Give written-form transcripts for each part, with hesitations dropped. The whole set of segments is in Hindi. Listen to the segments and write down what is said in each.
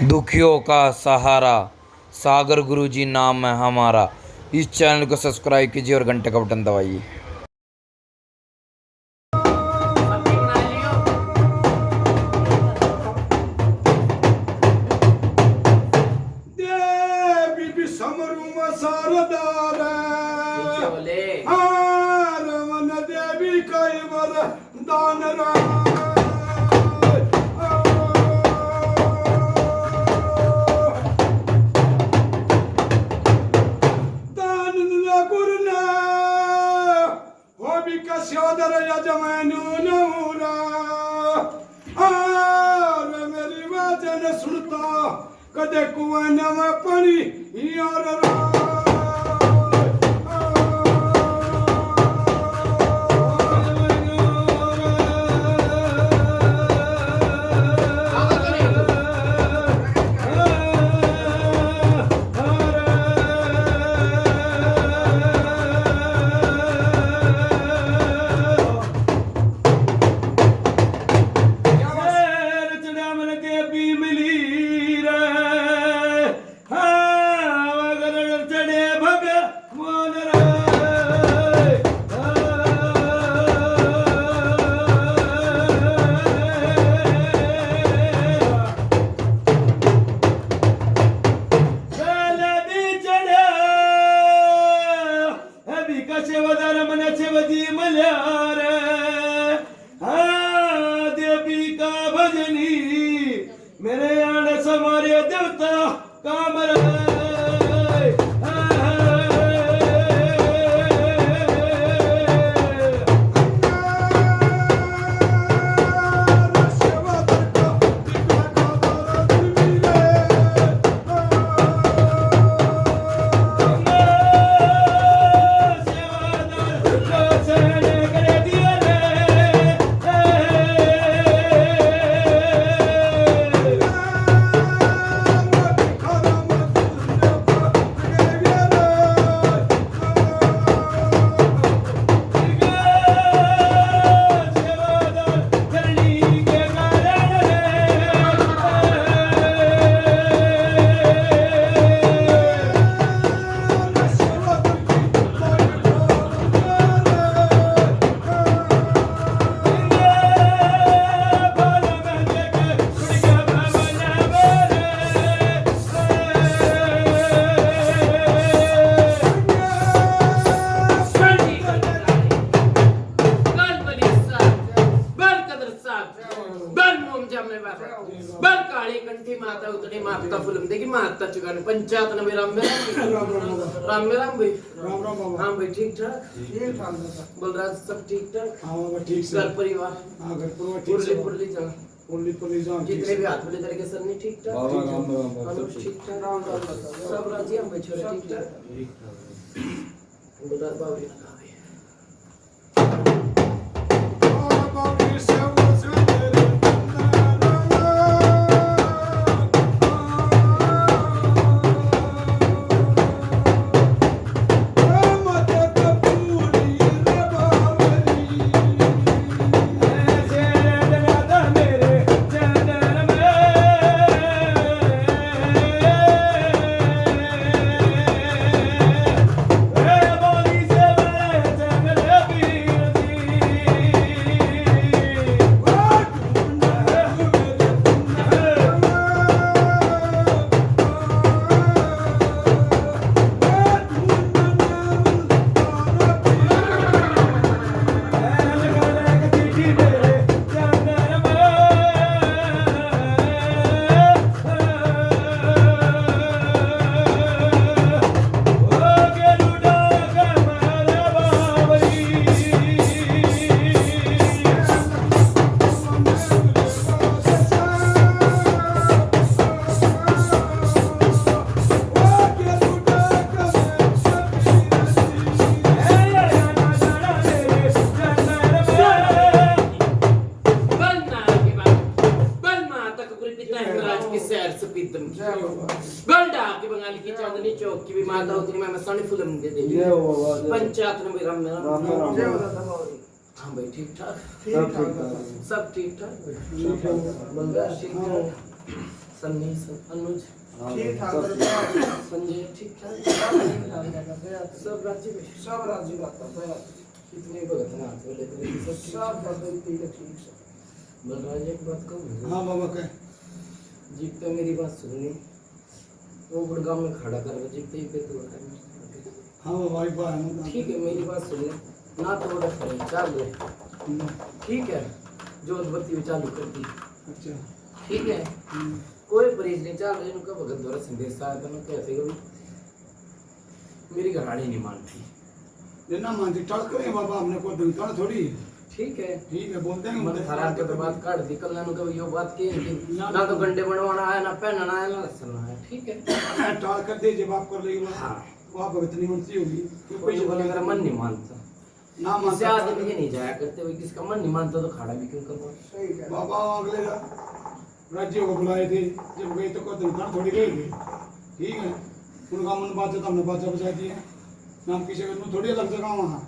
दुखियों का सहारा सागर गुरुजी नाम है हमारा। इस चैनल को सब्सक्राइब कीजिए और घंटे का बटन दबाइए। देवी कई वर दान कस्योदर यजमानो नूरा आर मेरी वचन सुनता कदे कुआं में पानी यार मेरे आने समारे देवता कामर माता उतनी माता फुलम देगी माता चुकाने पंचायत न मेरा राम भाई हाँ भाई ठीक ठाक बलराज सब ठीक ठाक घर परिवार पुरली जान जितने भी हाथ में तरह के सर नहीं ठीक ठाक ठीक ठाक सब राजी हम भाई छोरे ठीक ठाक बलराज बाबू गंडा की बंगाल की चांदनी चौक की भी माता उतनी मैं मसानी फुलम दे दे पंचायत में मेरा हाँ भाई ठीक ठाक सब ठीक ठाक बंगाल ठीक ठाक सन्नी अनुज ठीक ठाक संजय ठीक ठाक सब राज्य में सब राज्य बात कितने भगत ना बोले तो सब बदल ठीक है ठीक से बलराज एक बात कहूँ हाँ बाबा कह जीप तो मेरी बात सुननी वो गुड़गांव में खड़ा कर जीप तो पे तो हाँ बाबा एक बार ठीक है मेरी बात सुननी ना तो बड़ा फर्क चाल ले ठीक है जो बत्ती चालू कर दी अच्छा ठीक है कोई परहेज नहीं चाल रही उनका भगत द्वारा संदेश आया था कहते कभी मेरी घराड़ी नहीं मानती ये ना मानती टल करें बाबा हमने कोई दुकान थोड़ी ठीक है बोलते हैं मन खराब के तो बात काट दी कल ना कभी यो बात की ना तो गंडे बनवाना है ना पहनना है ना लसना है ठीक है टाल कर दे जब आप कर रही हो हाँ वहाँ भगत नहीं बनती होगी कोई बोले मेरा मन नहीं मानता ना इससे मानता आदमी ये नहीं जाया करते हुए किसका मन नहीं मानता तो खाड़ा भी क्यों करवा बाबा अगले राज्य को बुलाए थे जब गए तो कोई दुकान थोड़ी गए थे ठीक है उनका मन बात है तो हमने बात बचा दी है नाम किसी को थोड़ी अलग जगह वहाँ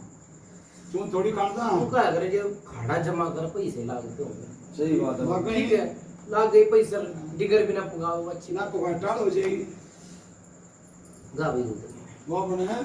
तुम थोड़ी खानदा तू क्या करे जो खाड़ा जमा कर पैसे लागते होंगे सही बात है ठीक है लाग गई पैसा डिगर भी ना पुगाओ अच्छी ना तो टाल हो जाएगी गा भी वो बने हैं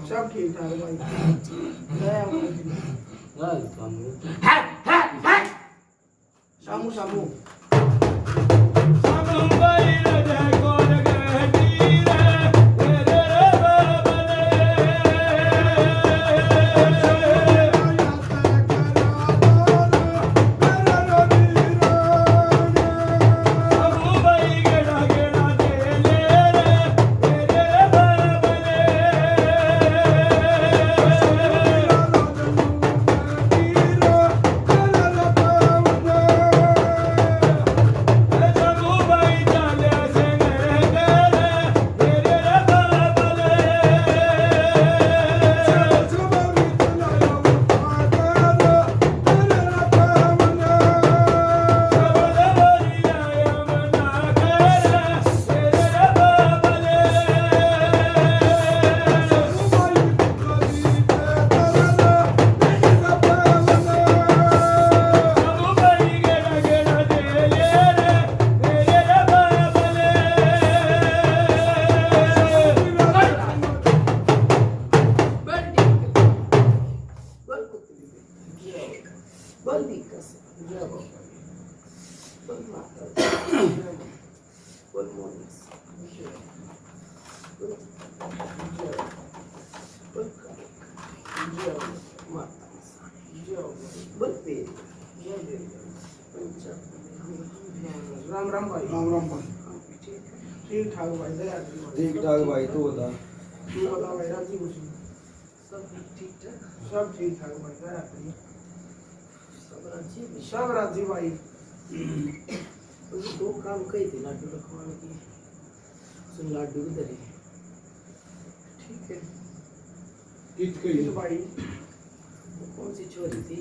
सब ठीक ठाक भाई सामू सामू बोल माता बोल मोनी बोल बोल माता बोल पे राम राम भाई राम राम भाई। ठीक ठाक भाई दया ठीक ठाक भाई तू बता। तू बता भाई राजी खुशी सब ठीक ठाक सब ठीक ठाक भाई दया सब राजी भाई दो काम कही थी लाडू रखवाने की सुन लाडू की दरी ठीक है ईद ठीक कही भाई वो कौन सी चोरी थी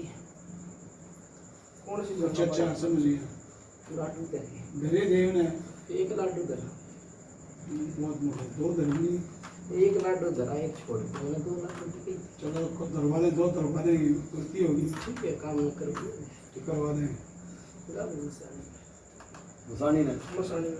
कौन सी अच्छा अच्छा समझ लिया। लाडू दरी घरे देव ने एक लाडू दरा बहुत मोटे दो धरनी। एक लाडू दरा एक छोड़ मैंने दो लाडू की कही चलो दरवाजे दो दरवाजे की कुर्ती होगी ठीक है काम न कर करवा दें। गुसानी ने मसाले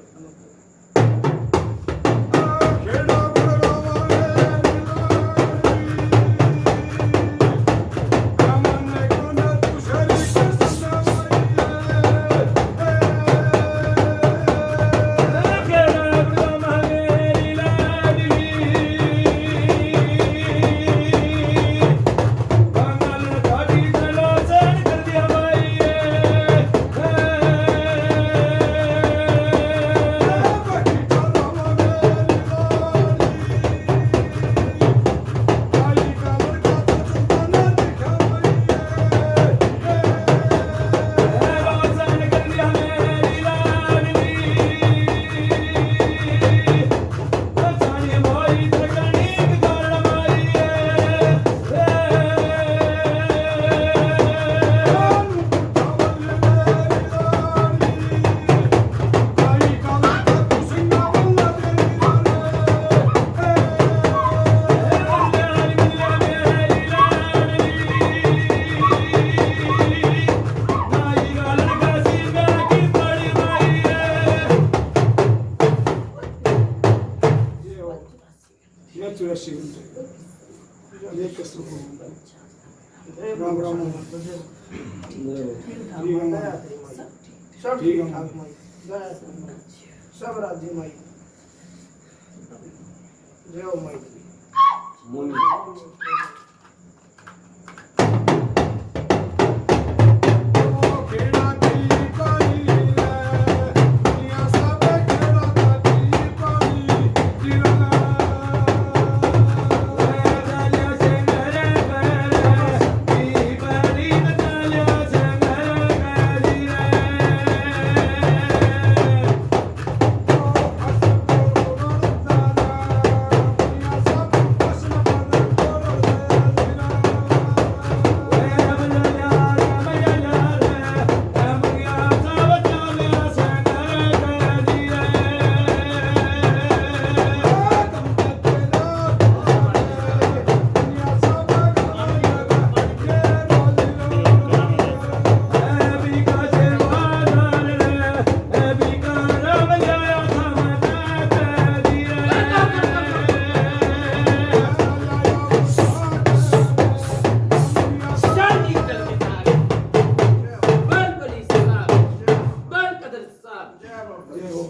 चौरासी घंटे ये कसर को राम राम सब ठीक ठीक है। ठाक माई दया सब राजी माई जय हो माई मुन्नी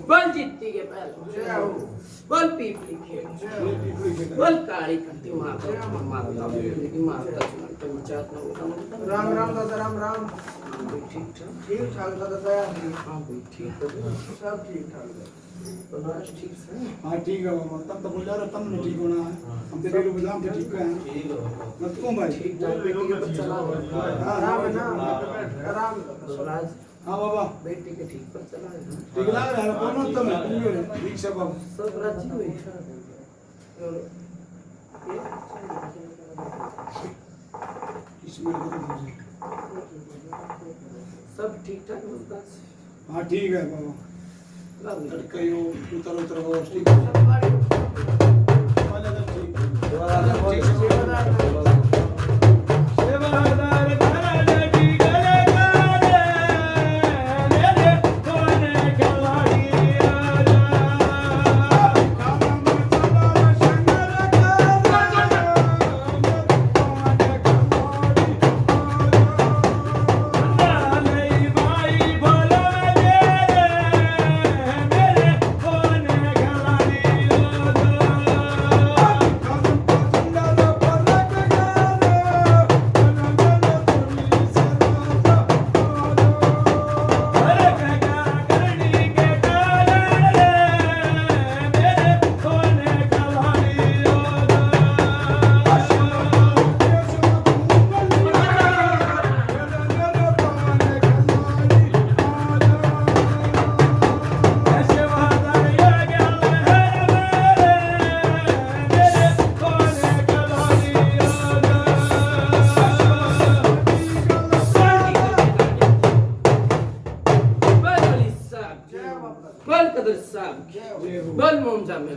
बल जीतती के पहले बल पीपली खेल बल काली करती माता माता की माता पंचायत में राम राम दादा राम राम ठीक ठाक दादा दया हाँ भाई ठीक है सब ठीक ठाक तो नाश ठीक से हाँ ठीक है बाबा तब तो बोल रहा तब नहीं ठीक होना है हम तेरे को बुझा हम तो ठीक है मत को भाई ठीक ठाक बेटी के बच्चा आराम है ना आराम स्वराज हाँ बाबा बेटी के ठीक पर चला है ठीक लग रहा है कौन तो मैं तुम ही ठीक से बाबा सब राजी हुई इसमें को सब ठीक ठाक होता हाँ ठीक है बाबा है लड़का यो उतर उतर हो ठीक है वाला तो ठीक बोलो बोल कदर साहब बोल मोमजा में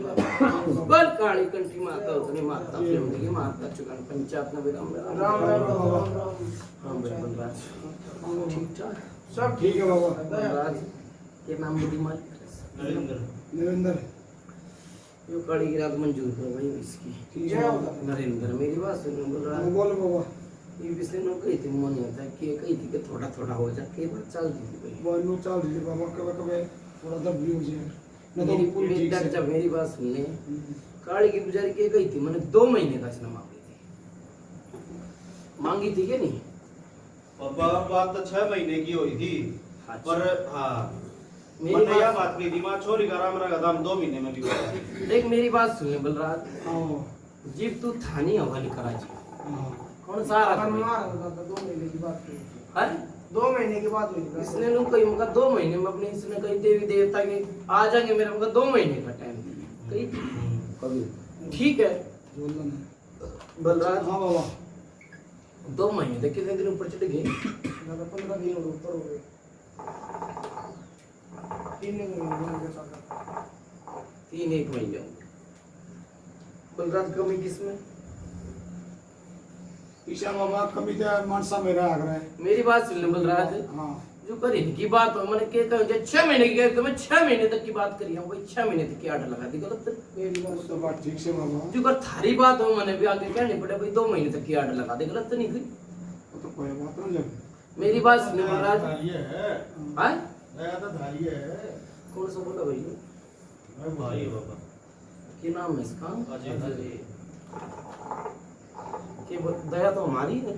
बोल काली कंठी माता उतनी माता फिल्म माता चुकान पंचायत नबी राम राम राम बलराज ठीक ठाक सब ठीक है बाबा। बलराज के नाम बुद्धि माल नरेंद्र यो काली की रात मंजूर करो भाई इसकी ठीक है बाबा। नरेंद्र मेरी बात सुनो बलराज बोल बाबा। ये विषय नो कही थी मन होता है कि कही थी कि थोड़ा थोड़ा हो जा के बात चलती थी भाई बोलनो चल रही है बाबा, कभी कभी थोड़ा दबली हो जाए न तो मेरी पूरी मेरी ठीक डर से। जब मेरी बात सुनने काली की पुजारी के गई थी मैंने 2 महीने का इसने मांगी थी कि नहीं पापा बात तो 6 महीने की हुई थी अच्छा। पर हाँ मेरी मैंने यह बात बात कही थी माँ छोरी का राम रहा दाम 2 महीने में भी हुआ। देख मेरी बात सुनिए बलराज हाँ जीव तू थानी हवाली करा जी हाँ कौन सा आ रहा अपन था मार रहा था 2 महीने की बात हुई है 2 महीने की बात हुई थी इसने नु कही मगा 2 महीने में अपने इसने कही देवी देवता के आ जाएंगे मेरे मगा 2 महीने का टाइम कही कभी ठीक है बोलना नहीं। बलराज हाँ बाबा। 2 महीने तक कितने दिन ऊपर चढ़ गए ज्यादा 15 दिन और ऊपर हो गए 3 महीने के साथ 3-1 महीने बलराज कमी किसमें ईशा बाबा कभी तो मानसा मेरा आ रहा है। मेरी बात सुन ले बलराज हाँ जो कर इनकी बात हो मैंने कहता हूँ 6 महीने की कहता मैं 6 महीने तक की बात करी हूँ भाई 6 महीने तक की आर्डर लगा दी गलत मेरी बात वो तो बात ठीक से बाबा। जो कर थारी बात हो मैंने भी आगे कहनी पड़े भाई 2 महीने तक की आर्डर लगा दे गलत तो नहीं थी वो तो कोई बात ना जब मेरी बात सुन बलराज हाँ कौन सा बोला भाई भाई है पापा क्या नाम है इसका अजय कि दया तो हमारी है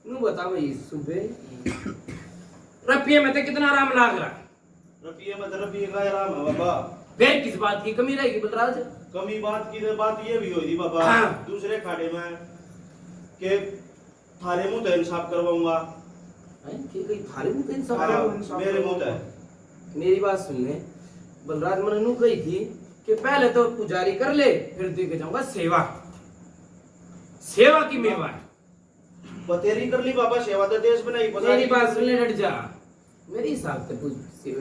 नू बता भाई सुबह रपिए में तो कितना आराम लाग रहा है रुपये में रुपये का आराम है बाबा। फिर किस बात की कमी रहेगी बलराज कमी बात की तो बात ये भी हुई थी बाबा हाँ। दूसरे खाड़े में के थारे मुंह तो इंसाफ करवाऊंगा। कि कहीं थारे मुंह तो हाँ, इंसान मेरे मुंह है मेरी बात सुन ले बलराज मैंने नू कही थी कि पहले तो पुजारी कर ले फिर देखे जाऊंगा सेवा सेवा की मेवा है बतेरी कर ली बाबा सेवा तो देश बनाई मेरी बात सुन ले डट जा मेरी हिसाब से तू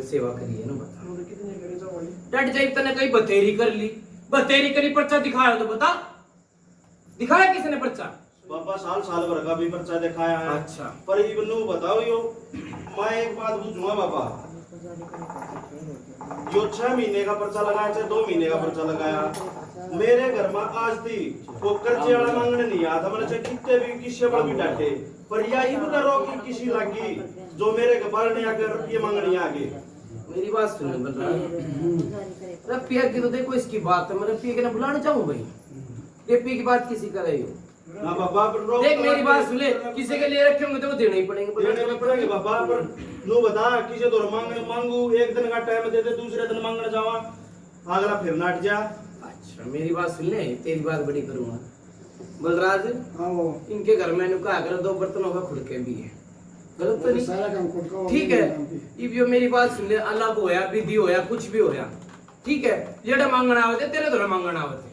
सेवा करी है ना बता और कितने करे जाओ भाई डट जाई तने कहीं बतेरी कर ली बतेरी करी पर्चा दिखाया तो बता दिखाया किसने पर्चा बाबा साल साल भर का भी पर्चा दिखाया है। अच्छा पर ये बन्नू बताओ यो मैं एक बात पूछूंगा बाबा यो 6 महीने का पर्चा लगाया चाहे 2 महीने का पर्चा लगाया मेरे घर में आज थी वो कर्जे वाला मांगने नहीं आता मैंने चाहे कितने भी किसी पर भी डांटे पर यही बता रो कि किसी लगी जो मेरे घर ने आकर ये मांगने आगे। मेरी बात सुन बलराज रपिया की तो देखो इसकी बात है मैं रपिया के ना बुलाना चाहूँ भाई रपिया की बात किसी का रही हो ना बाबा पर रोक देख मेरी बात सुन ले किसी के लिए रखे होंगे तो वो देने ही पड़ेंगे देने में पड़ेंगे बाबा पर नो बता किसी तो मांगू एक दिन का टाइम दे दे दूसरे दिन मांगने जावा अगला फिर नाट जा। अच्छा मेरी बात सुन ले तेरी बात बड़ी करूंगा बलराज हाँ वो इनके घर में इनको अगर 2 बर्तनों का खुड़के भी है गलत तो नहीं सारा काम खुद का ठीक है इब यो मेरी बात सुन ले अलग होया विधि होया कुछ भी होया ठीक है जेड़ा मांगना आवते तेरे तो मांगना आवते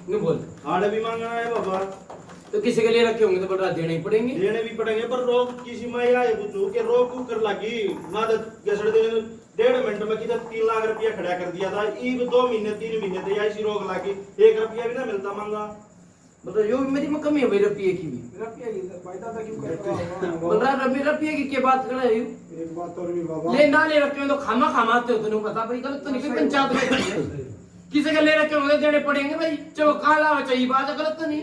नु बोल आड़े भी मांगना है बाबा तो किसी के लिए रखे होंगे तो बलराज देने ही पड़ेंगे देने भी पड़ेंगे पर रोक किसी में आए पूछू के रोक कर लगी ना तो गसड़ दे 1.5 मिनट में किधर 3 लाख रुपया खड़ा कर दिया था ईब 2 महीने 3 महीने तो ऐसी रोक लगी 1 रुपया भी ना मिलता मांगा। मतलब यो मेरी में कमी है भाई रुपये की भी रपिया की भाई दादा क्यों करता है बलराज रुपये की क्या बात कर रहे हो एक बात और भी बाबा। ले ना ले रखे हो तो खामा खामाते हो तो पता भाई गलत तो नहीं कोई पंचायत में खड़ी है। किसी के ले रखे होंगे देने पड़ेंगे भाई चलो काला हो चाहिए बात है गलत तो नहीं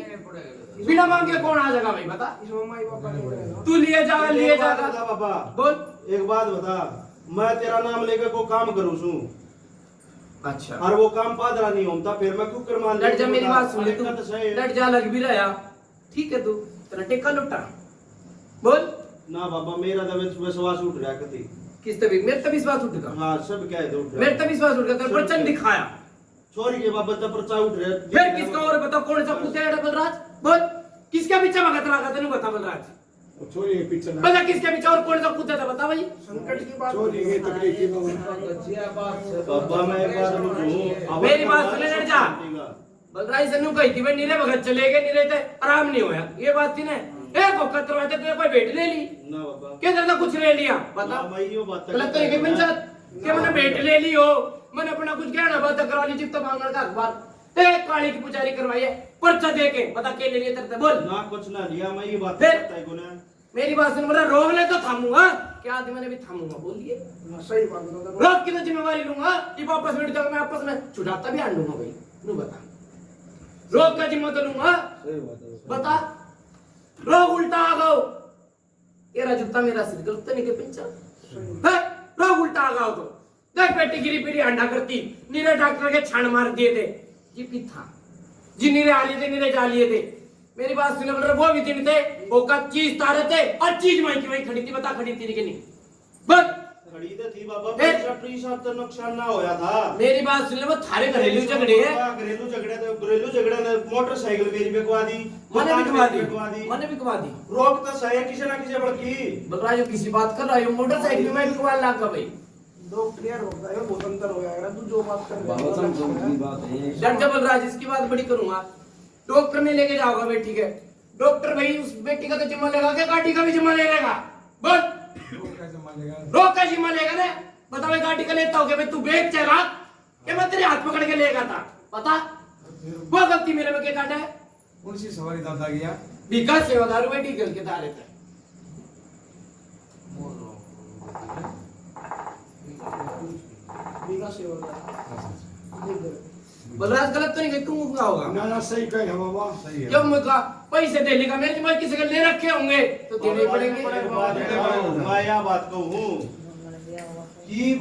बिना मांगे कौन आ जाएगा भाई बता इसमें माई बाबा नहीं करेगा तू लिए जाएगा लिए एक बात जाएगा बता बाबा बोल एक बात बता मैं तेरा नाम लेकर को काम करूँ छू अच्छा और वो काम पादरा नहीं होता फिर मैं क्यों कर मान लट जा मेरी बात सुन ले तू तो सही है। लट जा लग भी रहा ठीक है तू तेरा टेका लुटा बोल ना बाबा मेरा तो विश्वास उठ रहा कति किस तभी मेरे तभी विश्वास उठेगा हाँ सब क्या है तो उठ मेरे रहा तभी विश्वास उठेगा तेरा पर्चन दिखाया छोरी के बाबा तो पर्चा उठ रहा फिर किसका और बताओ कौन सा कुत्ते है बलराज बोल किसके पीछे भगत रहा तेने बता बलराज वो छोरी के पीछे ना बता किसके पीछे और कौन सा कुत्ता था बता भाई संकट की बात छोरी के तकलीफ की बाबा। बाबा मैं एक बात पूछूं मेरी बात सुन ले जा बलराज से नु कही थी भाई नीरे भगत चले गए नीरे थे आराम नहीं होया ये बात थी ना एक वक्त करवाते तो कोई भेंट ले ली ना बाबा क्या तेरे से कुछ ले लिया बता ना, मैं यो बात गलत तरीके में पंचायत के मैंने भेंट ले ली हो मैंने अपना कुछ गहना बात करा ली जितना मांगने का अखबार एक काली की पुजारी करवाई है पर्चा दे के पता के ले लिए तेरे से बोल ना कुछ ना लिया, मैं ये बात फिर? करता है गुना। मेरी बात सुन मेरा रोक ले तो थामूंगा क्या आदमी मैंने भी थामूंगा बोलिए सही बात बता रोक की तो जिम्मेवारी लूंगा कि वापस मिट जाऊंगा मैं आपस में छुटाता भी आंडूंगा भाई तू बता रोक का जिम्मा तो लूंगा सही बात है बता रोक उल्टा आ गओ तेरा जूता मेरा सिर गलत तो नहीं के पिंचा है रोक उल्टा आ गओ तो देख बेटी गिरी पीरी अंडा करती नीरे डॉक्टर के छान मार दिए थे ये भी था जी नीरे आलिए थे नीरे जालिए थे मेरी बात सुनने बोल रहे वो भी दिन थे वो का चीज तारे थे और चीज माई की वही खड़ी थी बता खड़ी थी कि नहीं बस खरीदे थी बाबा, फिर? पैसा पैसा तो नुकसान ना होया था। मेरी बात सुन ले वो थारे घरेलू झगड़े है घरेलू झगड़े ने मोटरसाइकिल मेरी बिकवा दी, मैंने भी मकान बिकवा मेरी दी मैंने भी बिकवा दी रोक तो सही है किसी ना किसी बड़की। बोल रहा है जो किसी बात कर रहा है मोटरसाइकिल में बिकवा लागा भाई दो क्लियर होता है बहुत अंतर हो जाएगा तू जो बात कर बाबा समझ की बात है डर जब बोल रहा है जिसकी बात बड़ी करूंगा डॉक्टर में लेके जाओगा बेटी के डॉक्टर भाई उस बेटी का तो जिम्मा लेगा के गाड़ी का भी जिम्मा ले लेगा बोल रोक का जिम्मा लेगा ना बता भाई गाड़ी का लेता हो भाई तू बेच चला कि मैं तेरे हाथ पकड़ के लेगा था पता वो गलती मेरे में क्या काटा है उनसी सवारी दादा गया विकास सेवादार में डीगल के धारे थे बीघा से होता बलराज गलत तो नहीं कि तुम का होगा ना ना सही कहे बाबा सही है जब मैं कहा पैसे देने का मेरे तुम्हारे किसी के ले रखे होंगे तो देने पड़ेंगे मैं यह बात कहूँ कि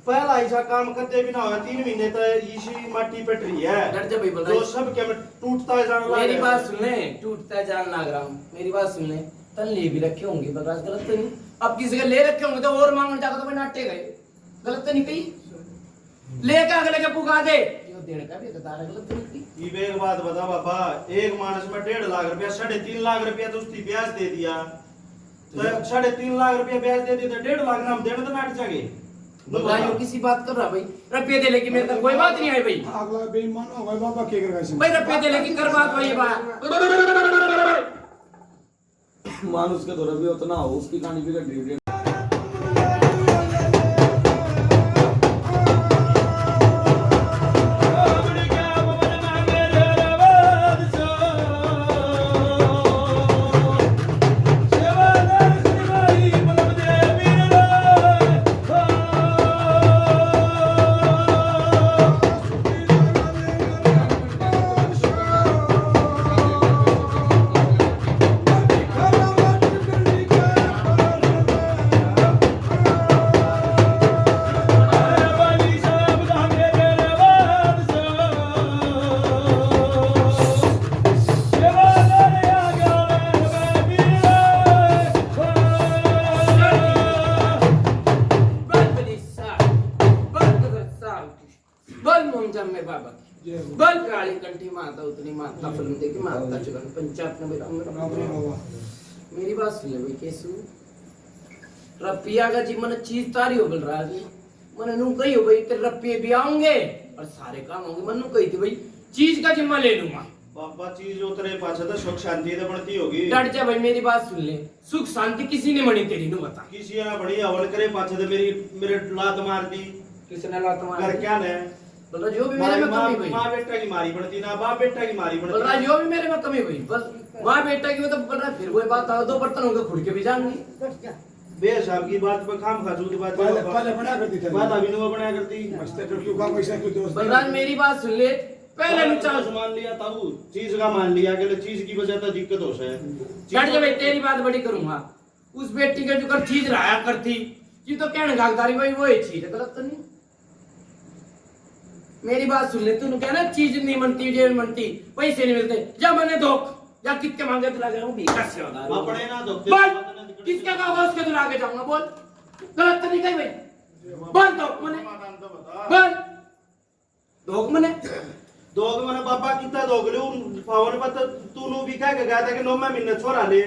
पहला ऐसा काम करते भी ना हो 3 महीने तक इसी माटी पेट रही है डर जा भाई बोल रहा जो सब के में टूटता है जान लगा मेरी बात सुन ले टूटता है जान लग रहा हूँ मेरी बात सुन ले तन ले भी रखे होंगे बलराज गलत तो नहीं अब किसी के ले रखे होंगे तो और मांगने जाकर तो भाई नाटे गए गलत तो नहीं कही लेकर अगले के पुगा दे यो देने का भी दादा गलत तो नहीं कही ये एक बात बता बाबा, एक मानस में 1.5 लाख रुपया 3.5 लाख रुपया तो उसकी ब्याज दे दिया तो 3.5 लाख रुपया ब्याज दे दिया तो 1.5 लाख नाम देने तो नाट जागे बलराज यो किसी बात कर रहा भाई रुपये दे लेके मेरे तक कोई बात नहीं आई भाई अगला बेईमान हो गया बाबा क्या करेगा इसमें भाई रुपये दे लेके कर बात भाई बात मानुष के दौरे भी उतना हो उसकी कहानी भी कटी बल काली कंठी माता उतनी माता फिल्म देखी माता चुगन पंचायत में राम राम बाबा मेरी बात सुन ले भाई केसु रपिया का जी मन चीज तारी हो बलराज मन नू कही हो भाई तेरे रपिए भी आऊंगे और सारे काम होंगे मन नू कही थी भाई चीज का जिम्मा ले लूंगा बाबा चीज उतरे पाछे तो सुख शांति तो बढ़ती होगी। डट जा भाई मेरी बात सुन ले सुख शांति किसी ने मनी तेरी नू बता किसी ने बड़ी हवन करे पाछे तो मेरे लात मार दी किसने ला तुम्हारा कर क्या ने बलराज जो भी मेरे में कमी हुई माँ बेटा की मारी पड़ती ना बाप बेटा की मारी पड़ती बलराज जो भी मेरे में कमी हुई बस माँ बेटा की मतलब बलराज फिर वही बात दो बर्तन होंगे खुद के भी जाऊंगी बेशक की बात पे खाम खाजू की बात पहले पहले बना करती थी बात अभी नहीं बनाया करती मस्ते तो क्यों का पैसा क्यों दोस्त बलराज मेरी बात सुन ले पहले नु चल मान लिया तब चीज का मान लिया कि चीज की वजह तो दिक्कत हो से डट जा भाई तेरी बात बड़ी करूंगा उस बेटी के जो कर चीज रहा करती ये तो कहने गागदारी भाई वो ही चीज है गलत तो नहीं मेरी बात सुन ले तू कहना चीज नहीं मनती जे मनती पैसे नहीं मिलते या मैंने धोख या कितने मांगे तो लगे भीखा से होगा अपने ना धोखे बोल किसका कहा उसके तो आगे जाऊंगा बोल गलत तो नहीं कही भाई बोल धोख मने बोल धोख मने दोग मने पापा कितना दोग ले पावन पत तू नु भी कह के गया था कि 9 महीने छोरा ले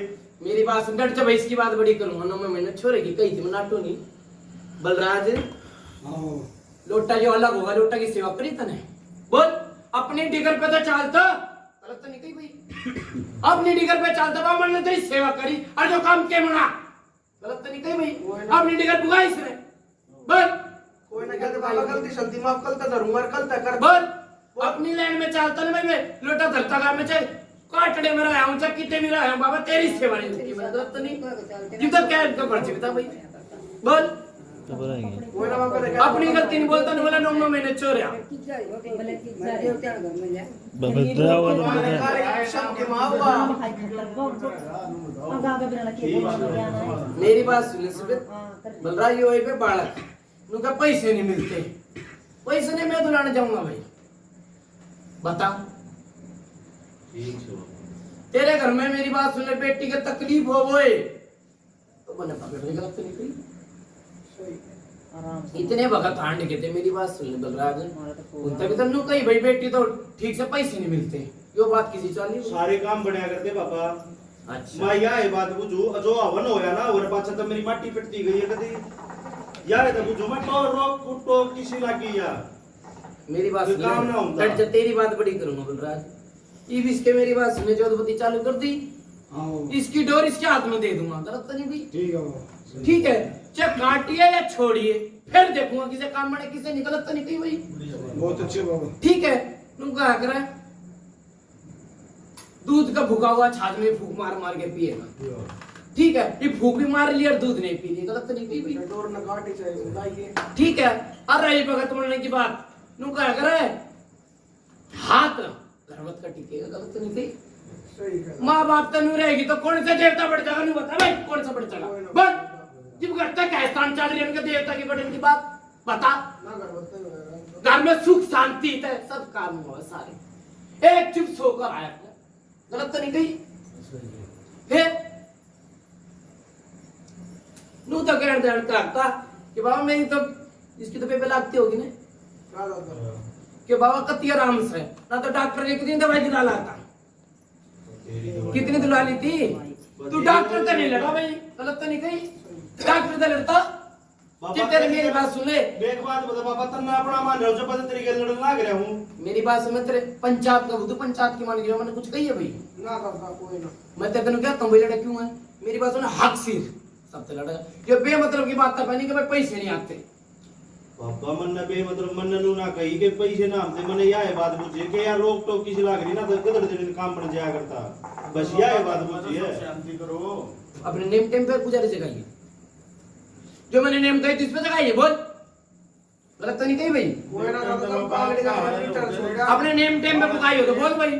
मेरी बात सुन डट जा भाई इसकी बात बड़ी करूंगा 9 महीने छोरे की कही थी मैं नाटो नहीं बलराज हां लोटा जो अलग होगा लोटा की सेवा करी तने बोल अपनी डिगर पे तो चलता गलत तो नहीं कही भाई अपनी डिगर पे चलता बामन ने तेरी सेवा करी और जो काम के मना गलत तो नहीं कही भाई, अपनी टिकट बुआ इसने बोल, कोई ना कहते बाबा गलती सलती माफ कल तक करूंगा, कल तक कर बोल अपनी लाइन में चलता ना भाई, मैं लोटा धरता काम में चल काटड़े में रहा हूं, चाहे कितने भी रहा हूं बाबा, तेरी सेवा नहीं होती, मैं गलत तो नहीं जितना क्या इनका पर्ची बता भाई, बोल कोई ना बाबा देखा अपनी गलती नहीं बोलता नहीं, बोला 9 महीने चोरिया शब्द मावा मेरी बात सुन सुबह बोल रहा ये वही पे बालक उनका पैसे नहीं मिलते, पैसे नहीं मैं दुलाने जाऊंगा भाई, बता तेरे घर में मेरी बात सुनने बेटी के तकलीफ हो वो तो मैंने पकड़ ली, गलत नहीं कही, इतने भगत हांड के थे मेरी बात सुनने बलराज, उनका भी तो कही भाई बेटी तो ठीक से पैसे नहीं मिलते, यो बात किसी चाली सारे काम बढ़िया करते पापा। अच्छा मैं यह है बात बुझू, जो हवन होया ना और पाछा तो मेरी माटी पिटती गई है कदी, यार है तो बुझू मैं तो रोक कुटो किसी लागी यार, मेरी बात ये काम ना सुन, होता। हट जा, तेरी बात बड़ी करूंगा बलराज, ये भी इसके मेरी बात सुनने जोधपति चालू कर दी, हाँ बाबा, इसकी डोर इसके हाथ में दे दूंगा, गलत तो नहीं भी, ठीक है बाबा, ठीक है चाहे काटिए या छोड़िए, फिर देखूंगा किसे काम बने किसे नहीं, गलत तो नहीं कही भाई, बहुत अच्छे बाबा, ठीक है तुम क्या करें, दूध का भूखा हुआ छाछ में फूक मार मार के पिएगा, ठीक है ये फूक भी मार लिया और दूध नहीं पी लिया, गलत तो नहीं कही भाई, डोर न काटी चाहिए बताइए ठीक है। और रही भगत बोलने की बात, नू क्या करे हाथ धर्मत का टिकेगा, गलत तो नहीं कही, सही है माँ बाप तो नहीं रहेगी तो कौन सा देवता बढ़ जाएगा, नहीं बता भाई कौन सा बढ़ जाएगा, बस जब करता क्या स्थान चल रही है उनके देवता की बढ़ने की बात बता, ना कर बताइए घर में सुख शांति है सब काम हुआ सारे, एक चुप सोकर आया था, गलत तो नहीं कही, फिर नू तो कह करता कि बाबा मेरी तो इसकी तो पेपर लागती होगी ना, क्या दादा कि बाबा कति आराम से ना तो डॉक्टर ने कितनी दवाई दिला लाता, कितनी दिला ली थी, तू डॉक्टर तो नहीं लगा भाई, गलत तो नहीं कही, डॉक्टर तो लड़ता कि तेरे मेरी बात सुन ले, एक बात बता पापा, तन्ना अपना मान रहे हो जो पता तरीके से लड़न लाग रहा हूं, मेरी बात समझ तेरे पंचायत का बुद्धू पंचायत की मान गया, मैंने कुछ कही है भाई, ना करता कोई ना मैं तेरे को क्या तुम भाई लड़ा क्यों है, मेरी बात सुन हक सिर सबसे लड़ा, ये बेमतलब की बात कर कि भाई पैसे नहीं आते, पापा मन ने बे मतलब मन नु ना कही के पैसे ना हमसे मने यह है बात बुझे के यार रोक टोक किसी लाग रही ना तो कदर दिन काम बन जाया करता, बस यह है बात बुझी है, शांति करो अपने नेम टेम पे पुजारी जगाइए, जो मैंने नेम कही इस पे जगाइए, बोल गलत तो नहीं कही भाई, कोई ना दादा तो पागड़ी का रिटर्न छोड़ेगा अपने नेम टेम पे पुकाई हो तो बोल भाई,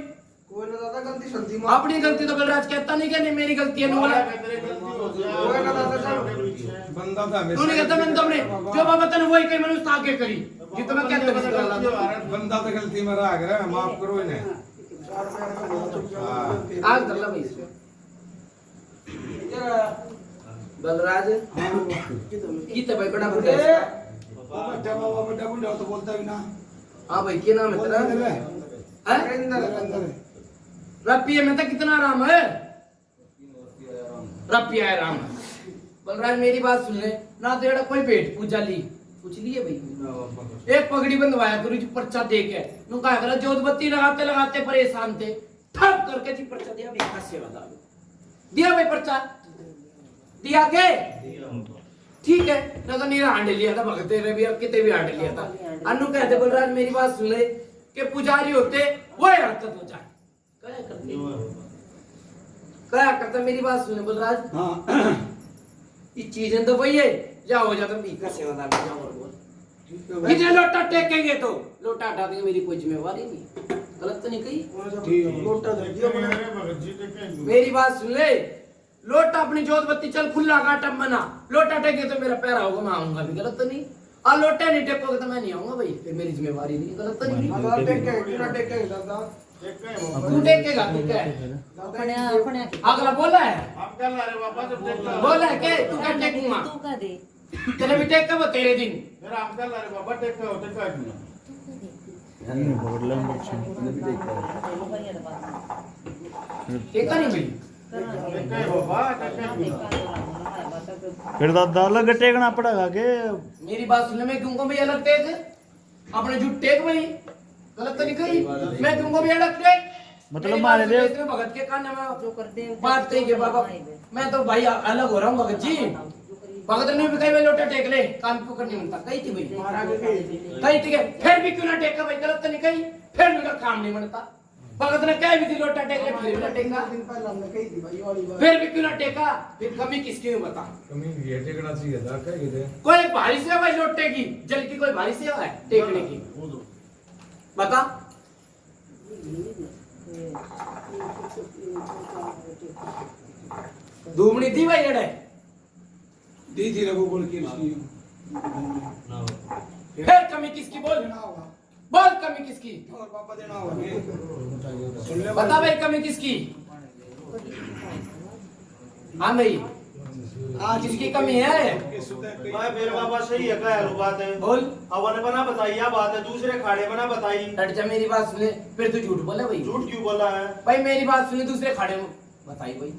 कोई ना दादा गलती सलती माफ अपनी गलती तो बलराज कहता नहीं कि नहीं मेरी गलती है, बोला कोई ना दादा चल बंदा था तू नहीं कहता मैंने तुमने जो बाबा तने वही कही मैंने उससे आगे करी, ये तो मैं कहता हूं बंदा तो गलती में रह गया, माफ करो इन्हें, 4 पैर का बहुत चुप आग धर ला भाई बलराज की तो भाई बड़ा बुढ़ा है, बच्चा बाबा बड़ा बुढ़ा तो बोलता भी ना, हाँ भाई क्या नाम है तेरा, अंदर रपिया में तो कितना आराम है, रपिया आराम है, बलराज मेरी बात सुन ले ना, तो एड़ा कोई पेट पूजा ली पूछ लिए भाई, एक पगड़ी बंधवाया गुरु जी पर्चा दे के, नु कहा करा जोतबत्ती लगाते लगाते परेशान थे, ठप करके जी पर्चा दिया भाई, का सेवा दाल दिया भाई पर्चा दिया के, ठीक है ना तो नीरा हांड लिया था भगते रे भी अब किते भी हांड लिया था, अनु कहते बलराज मेरी बात सुन ले कि पुजारी होते वो हरकत हो जाए, क्या करता मेरी बात सुने बलराज, हाँ ये चीजें तो वही है, जाओ हो जाता भीख सेवादार में जाओ और बोल, इतने लोटा टेकेंगे तो लोटा हटा देंगे, मेरी कोई जिम्मेवारी नहीं, गलत तो नहीं कही, ठीक है लोटा दे दिया मेरी बात सुन ले, लोटा अपनी जोत बत्ती चल खुला काटा मना, लोटा टेके तो मेरा पैरा होगा मैं आऊंगा भी, गलत तो नहीं, और लोटा नहीं टेकोगे तो मैं नहीं आऊंगा भाई, फिर मेरी जिम्मेवारी नहीं, गलत तो नहीं, दादा टेके ना टेके दादा तू टेकेगा तू क्या है? अगला बोला है बोला है के तू क्या टेकूंगा, तेरे भी टेक वो तेरे दिन टेका नहीं भाई, फिर दादा अलग टेकना पड़ेगा के मेरी बात सुनने में क्यों भाई अलग टेक, अपने झूठ टेक भाई, गलत तो नहीं कही, मैं क्यों भी अलग टेक, मतलब मेरी मारे बात दे सुनो, भगत के कान में बात कही के बाबा मैं तो भाई अलग हो रहा हूँ भगत जी। भगत ने भी कही भाई लोटा टेक ले, कान पकड़ नहीं बनता कही थी भाई कही थी फिर भी क्यों ना टेका भाई, गलत तो नहीं कही, फिर भी काम नहीं बनता। भगत ने कह भी थी लोटा टेक ले, फिर भी ना टेका, दिन पहले हमने कही थी भाई वाली बात। फिर भी क्यों ना टेका, फिर कमी किसकी हुई बता। कमी ये टेकना चाहिए था क्या ये कोई भारी सेवा भाई लोटे की, जल की कोई भारी सेवा है टेकने की, बता। धूमनी थी भाई एड़े दी थी रघु बोल की इसकी फिर कमी किसकी बोल, बोल कमी किसकी, और पापा देना होगा सुन ले बता भाई कमी किसकी। हाँ भाई आज किसकी कमी है, भाई मेरे बाबा सही है क्या है बात है। बोल। अवन बना बताई या बात है, दूसरे खाड़े बना बताई। हट जा, मेरी बात सुने, फिर तू झूठ बोला भाई। झूठ क्यों बोला है? भाई मेरी बात सुने, दूसरे खाड़े में बताई भाई,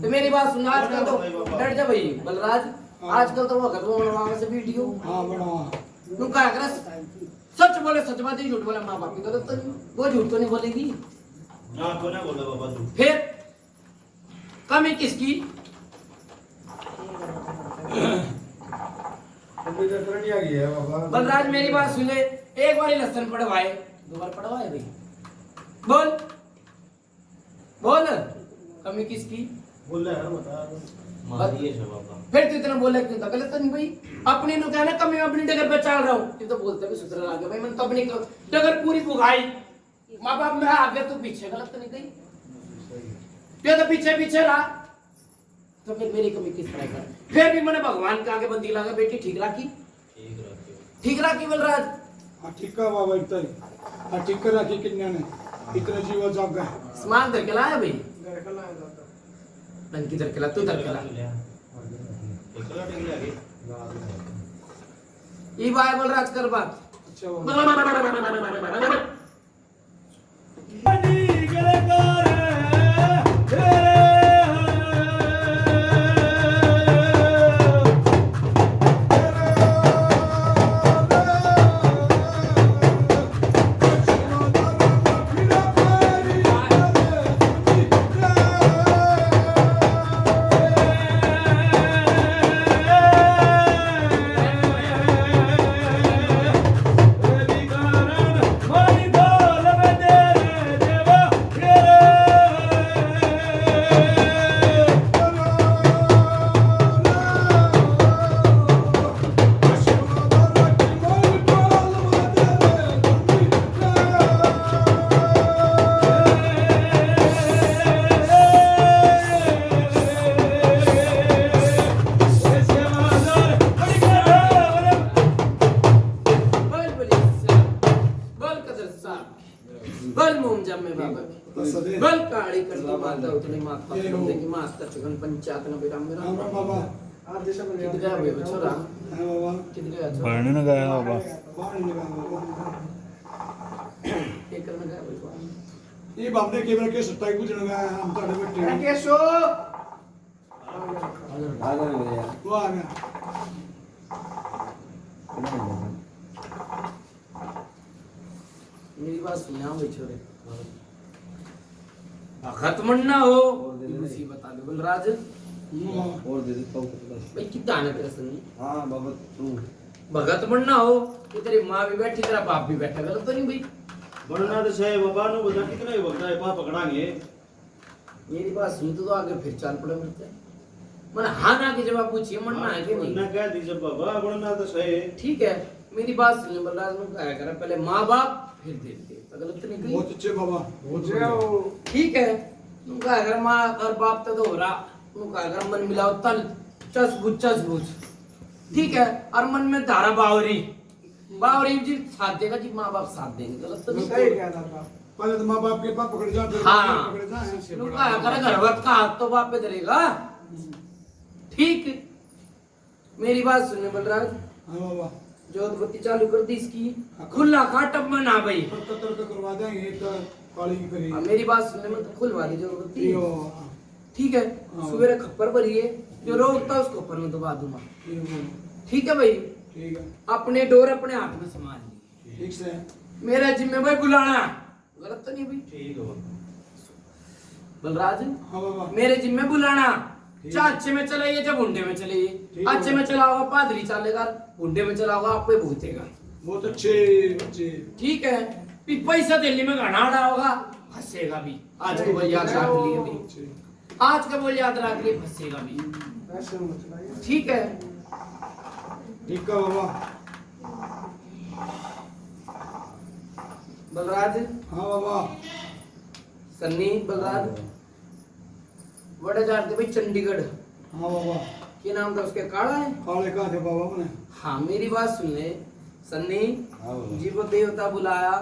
तो मेरी बात सुन। आजकल तो डर जा भाई बलराज, आजकल तो वो घटवा से वीडियो हां बड़ा तू क्या कर, सच बोले सच बात ही, झूठ बोले माँ बाप की गलत तो नहीं, वो झूठ तो नहीं बोलेगी। हाँ तो ना बोला बाबा झूठ। फिर कमी किसकी, कंप्यूटर नहीं आ गया है बाबा बलराज मेरी बात सुने, एक बार लसन पढ़वाए, दो बार पढ़वाए भाई, बोल बोल कमी किसकी। बोला है बता मारिए है बाबा। फिर तू इतना बोले क्यों था, गलत तो नहीं भाई। अपनी नु कहना कमी अपनी डगर पे चल रहा हूँ, तू तो बोलते भी सुधर आ गया भाई, मैंने तो अपनी डगर पूरी बुगाई, माँ बाप में आगे तू पीछे, गलत तो नहीं कही, तू तो पीछे पीछे रहा, तो फिर मेरी कमी किस तरह कर। फिर भी मैंने भगवान के आगे बंदी लगा, बेटी ठीक राखी, ठीक राखी बलराज। हां ठीक है बाबा इतना हां ठीक कर रखी किन्या ने इतना जीवा जाग गए सामान धर के लाया भाई, घर का लाया जाता। टंकी धर के ला, तू धर के ला, ये बाय बलराज कर बात। अच्छा बाबा बल मोम जम्मे बाबा की, बल काड़ी करती माता उतनी माता की माता चुगन पंचायत न बेटा मेरा राम राम बाबा आज देश में कित गया भाई छोरा, हां बाबा कित गया छोरा, पढ़ने न गया बाबा बाहर नहीं लगा एक करने गया भाई। ये बाप ने केवल के सत्ता ही पूछने गया हम तो बैठे हैं केशो वो आ गया मेरी बात सुना भाई छोरे, भगत मन ना हो मुसीबत आ गई बलराज और दे देता हूँ भाई, कितना आने तेरे संग हाँ बाबा तू भगत मन ना हो कि तेरी माँ भी बैठी तेरा बाप भी बैठा, गलत तो नहीं भाई। बनना तो सही बाबा नु बता कितना ही वक्त है पा पकड़ांगे। मेरी बात सुन तो आगे फिर चाल पड़े मिलते मन हाँ ना के जवाब पूछिए, मन ना है कि नहीं। बनना कह दी जब बाबा बनना तो सही। ठीक है मेरी बात सुन बलराज ने कहा करा, पहले माँ बाप फिर देते, गलत तो नहीं कही। बहुत अच्छे बाबा बहुत जय हो। ठीक है तुम कहा अगर माँ और बाप तो हो रहा, तुम कहा अगर मन मिलाओ तल चस बुझ, ठीक है, और मन में धारा बावरी बावरी जी साथ देगा जी, माँ बाप साथ देंगे, गलत तो नहीं सही कही। कहता था। पहले तो माँ बाप के पाप पकड़ जा फिर हाँ पकड़ जा तुम कहा करा घर वक्त का हाथ तो बाप पे धरेगा। ठीक मेरी बात सुनने बलराज, हाँ बाबा जोत बत्ती चालू कर दी इसकी, खुला खाटब में ना भाई, पत्थर का करवा देंगे तो काली की करी मेरी बात सुनने में तो खुलवा दी जोत बत्ती। यो ठीक है हाँ। सवेरे खप्पर भरिए, जो रोकता उसको खप्पर में दबा दूंगा। ठीक है भाई, ठीक है अपने डोर अपने हाथ में संभाल ली, ठीक से मेरा जिम्मे भाई बुलाना, गलत तो नहीं भाई? ठीक है बलराज हाँ बाबा मेरे जिम्मे बुलाना, चाहे अच्छे में चलाइए चाहे बुंडे में चलाइए। ठीक है। अच्छे में चला होगा पादरी चालेगा, बुंडे में चला होगा आपको भूतेगा। बहुत अच्छे बच्चे। ठीक है, फिर पैसा दिल्ली में घना उड़ा होगा, फंसेगा भी। आज को बोल याद रख लिए भी, अच्छे। आज का बोल याद रख लिए, फंसेगा भी। ऐसे मत चलाइए। ठीक है ठीक है बाबा। बलराज, हाँ बाबा। सन्नी बलराज बड़ा जाते भाई चंडीगढ़। हाँ बाबा। क्या नाम था उसके? काला है। काले कहाँ थे बाबा अपने? हाँ मेरी बात सुन ले सन्नी हाँ बाबा। जी को देवता बुलाया,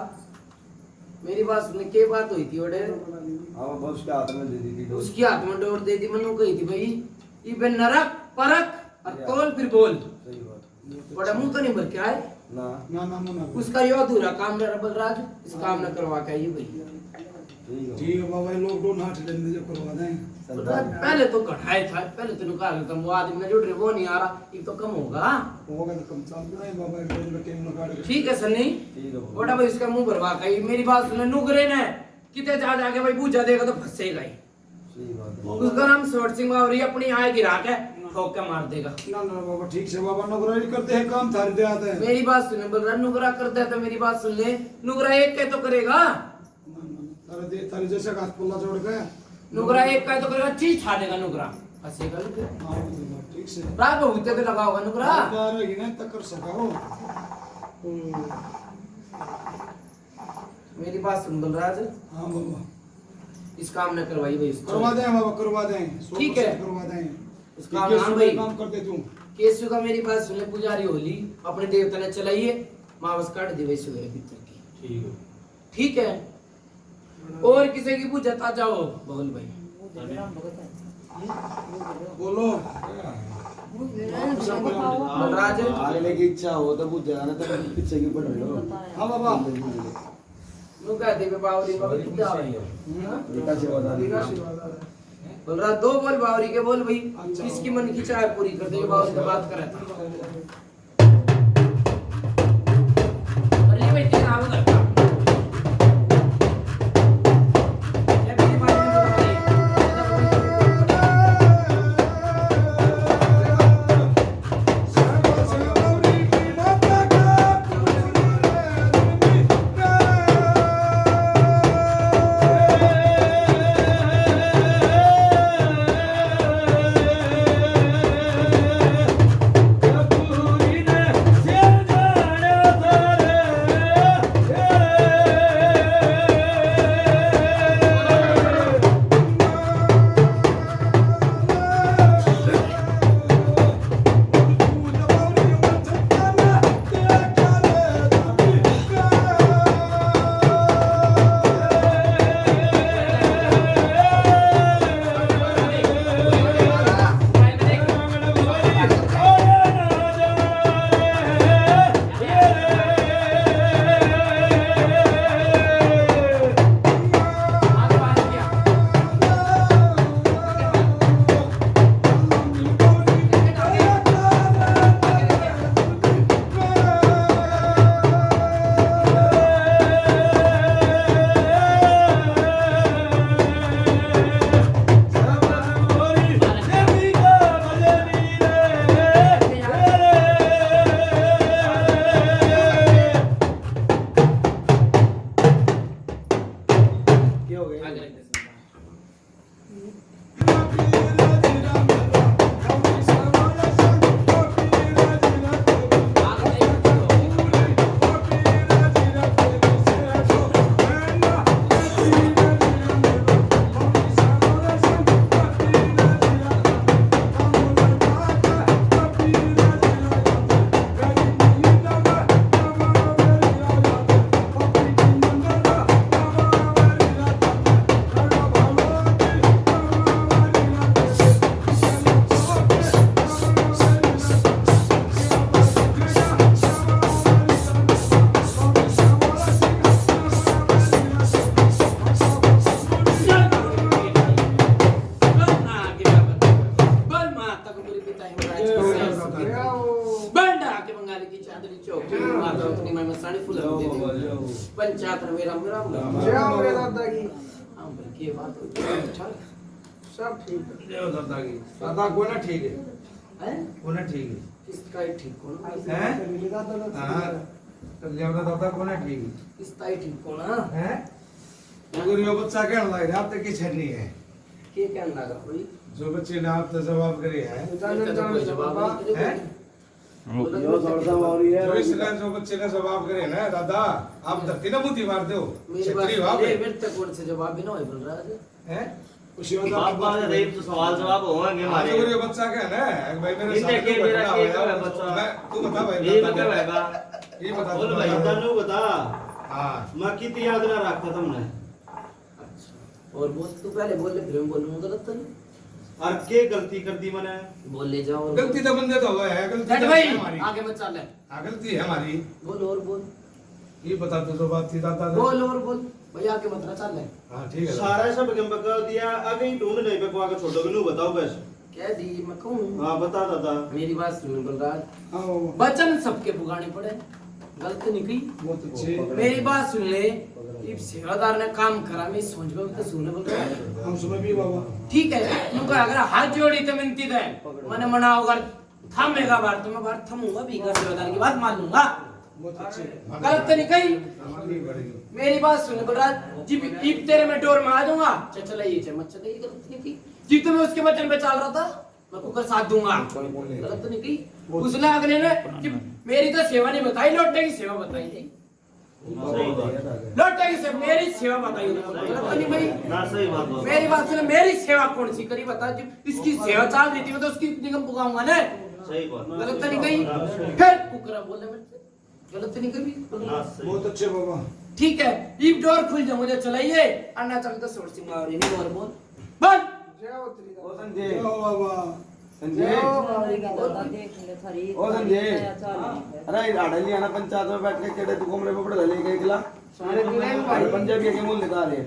मेरी बात सुन ले। क्या बात हुई थी? ओडे हाँ बाबा उसके हाथ में दे दी थी डोज। उसकी हाथ में डोर दे दी, मनु कही थी भाई ये नरक परक और तोल फिर बोल। सही बात। बड़ा मुंह तो नहीं भर के आए। ना ना ना मुना। उसका यो अधूरा काम रहा बलराज, इस काम न करवा के आइए भाई। ठीक है ठीक है बाबा, ये लॉकडाउन हट लेने जब करवा दें। बलराज, पहले तो घटाए था, पहले तो निकाल लेता, वो आदमी ने जुड़ रहे वो नहीं आ रहा, ये तो कम होगा। होगा तो कम चाल रहा है बाबा, एक दिन में टीम लगा के। ठीक है सन्नी, ठीक है बाबा। बड़ा भाई इसका मुंह भरवा के मेरी बात सुन, नुकरे ने कितने जा जाके भाई पूजा देगा तो फंसेगा ही। सही बात है। उसका नाम सोट सिंह बावरी, अपनी आय गिरा के ठोक के मार देगा। ना ना बाबा ठीक से बाबा, नौकरी करते हैं काम थारे दे आते हैं। मेरी बात सुने बलराज, नुकरा करता है तो मेरी बात सुन ले, नुकरा एक का तो करेगा, तारे दे तारे जैसे घास पुल्ला जोड़ के। नुकरा एक का तो करेगा, चीज छा देगा नुकरा, फंसेगा भी। हाँ बाबा, ठीक से। रात में भूते पे लगा होगा नुकरा। रहेगी ना तक कर सका हो। मेरी बात सुन बलराज, हाँ बाबा। इस काम न करवाई भाई इसको। करवा दें बाबा, करवा दें। ठीक है। 100% करवा दें। इस काम ठीक है, हाँ सुबह भाई। काम करते तू। केसु का मेरी बात सुने, पुजारी होली अपने देवता ने चलाइए, मावस काट दी वैसे मेरे भीतर की। ठीक है ठीक है, और किसी की पूछता जाओ बोल भाई। बोलो। बलराज, आगे की इच्छा हो तो पूछ जाना, तो पीछे की पड़ रही हो। हाँ बाबा। नु कहते पे बावरी बाबा कितना है? बेटा से बता दी। बलराज दो बोल बावरी के बोल भाई, किसकी मन की चाह पूरी कर दे, बावरी से बात करे था। अरे भाई तेरा नाम करता ये मेरी बात नहीं चांदनी चौक माता उतनी मैं मसानी फूल दे पंचायत में राम राम जय हो मेरे दादा की हां भाई की बात हो सब ठीक है जय हो दादा की दादा को ना ठीक है है को ना ठीक है किसका ही ठीक होना हैं मेरे दादा हां तो जब दादा को ना ठीक है किसका ही ठीक होना हैं अगर ये बच्चा कहने लग रहा है की छड़नी है के कहने लगा कोई जो बच्चे ने आप तो जवाब करे है कोई जवाब नहीं हैं यो थोड़ा और ये जो इसलिए जो बच्चे ने जवाब करे ना दादा आप धरती ना मुट्ठी मार दो मेरी छतरी बात वाह मेरे तक कौन से जवाब भी ना होए बोल रहा है हैं उसी वक्त बात बात है तो सवाल जवाब होंगे आज हमारे अगर ये बच्चा क्या है ना भाई मेरे इनके साथ के जो मेरा घटना के हुआ है बच्चा मैं तू बता भाई ये बता क्या होगा ये बता बोल भाई तनु बता हां मैं कितनी याद ना रखता तुमने और बोल तू पहले बोल ले फिर मैं बोलूंगा गलत तो नहीं और के गलती कर दी मैंने बोल ले जाओ और गलती तो बंदे तो हुआ है गलती डट तो भाई है हमारी आगे मत चल हाँ गलती है हमारी बोल और बोल ये बता तो जो बात थी दादा ने। बोल और बोल भैया आगे मत ना चल हाँ ठीक है सारा सब गम बका दिया आगे ही ढूंढ नहीं बकवा के छोड़ो नु बताओ बस कह दी मैं कहूं हां बता दादा मेरी बात सुन बलराज हाँ बाबा वचन सबके पुगाने पड़े गलत नहीं की बहुत अच्छे मेरी बात सुन ले इस सेवादार ने काम करा मैं सोच में तो सुने बोल रहा है हम सुबह भी बाबा ठीक है तुमको अगर हाथ जोड़ी तो मिनती दे मैंने मनाओ अगर थमेगा बार तो मैं बार थमूंगा भी का सेवादार की बात मान लूंगा बहुत अच्छे गलत तो नहीं कही हमारी बढ़ेगी मेरी बात सुन बलराज जी इब तेरे में डोर में आ जाऊंगा चलाइए मत चलाइए गलत नहीं की जी तो मैं उसके वचन पे चल रहा था मैं कुकर साथ दूंगा गलत तो नहीं की उसने अगले ने कि मेरी तो सेवा नहीं बताई लौटने की सेवा बताई नहीं सही बात लौटने की सेवा मेरी सेवा बताई नहीं गलत तो नहीं भाई ना सही बात बोल मेरी बात सुन मेरी सेवा कौन सी करी बता जी इसकी सेवा चल रही थी मैं तो उसकी निगम पुकाऊंगा ना सही बात गलत तो नहीं कही फिर कुकरा बोले मेरे से गलत तो नहीं करी ना सही बहुत अच्छे बाबा ठीक है इब डोर खुल जा मुझे चलाइए अन्ना चल तो सोच सिंह और ये और बोल बोल जय हो तेरी ओ दादा संजय जय हो बाबा संजय ओ संजय सारे अरे आड़ली आना पंचायत में बैठ के केड़े तू कमरे में पड़ गए के इकला गिरे अरे पंजाबी के मूल निकाल रहे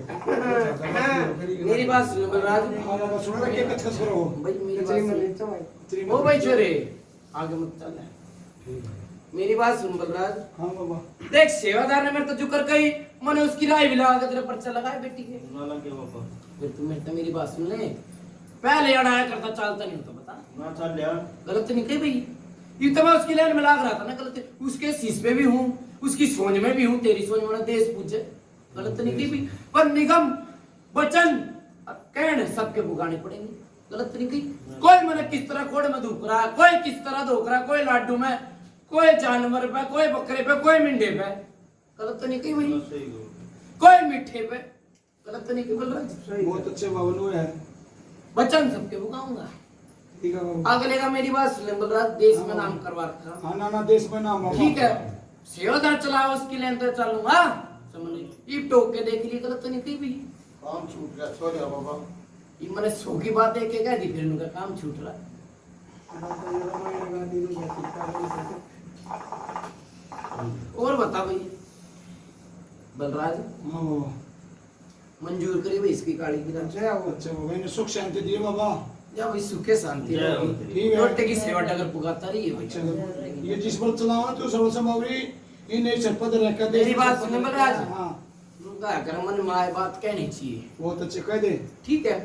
मेरी बात सुन बलराज हाँ बाबा सुनो ना क्या कच्चा सुनो हो भाई मेरी कचरी में बात ले चवाई सुन ओ भाई छोरे आगे मत चल मेरी बात सुन बलराज हाँ बाबा देख सेवादार ने मेरे को जुकर कही मैंने उसकी राय भी लगा के तेरे पर्चा लगाया बेटी के नाला के पापा फिर तू मेरी बात सुन ले पहले अड़ाया करता चलता नहीं होता बता ना चल लिया गलत तो नहीं कही भाई ये तो मैं उसकी लाइन में लाग रहा था ना गलत उसके शीश पे भी हूँ उसकी सोच में भी हूँ तेरी सोच में देश पूछे गलत तो नहीं कही भाई पर निगम वचन कहने सबके भुगाने पड़ेंगे गलत तो नहीं कही कोई मैंने किस तरह कोड़े में धूप रहा कोई किस तरह धोक रहा कोई लाडू में कोई जानवर पे कोई बकरे पे कोई मिंडे पे गलत तो नहीं कही भाई सही कोई मीठे पे गलत तो नहीं कही बोल रहा बहुत अच्छे बाबा नो है वचन सबके भुगाऊंगा ठीक है बाबा अगले का मेरी बात सुन बोल रहा देश में नाम करवा रखा हाँ ना देश में नाम बाबा ठीक है सेवादार चलाओ उसकी लाइन पे चलूंगा समझ ये टोक के देख ली गलत तो नहीं कही भी काम छूट गया सॉरी बाबा ये मैंने सो की बात देख के कह दी फिर उनका काम छूट रहा और बता भाई बलराज हाँ बाबा मंजूर करी भाई इसकी गाड़ी की जय हो अच्छे बाबा इन्हें सुख शांति दिए बाबा या भाई सुखे शांति जय हो। ठीक है। लोटे की सेवा टगर पुकारता रही है अच्छा भाई ये जिस पर चलावा तो सर्व संभावरी इन्हें सरपद रखा मेरी बात सुन बलराज हाँ उनका अगर मन में आए बात कहनी चाहिए बहुत अच्छे कह दे ठीक है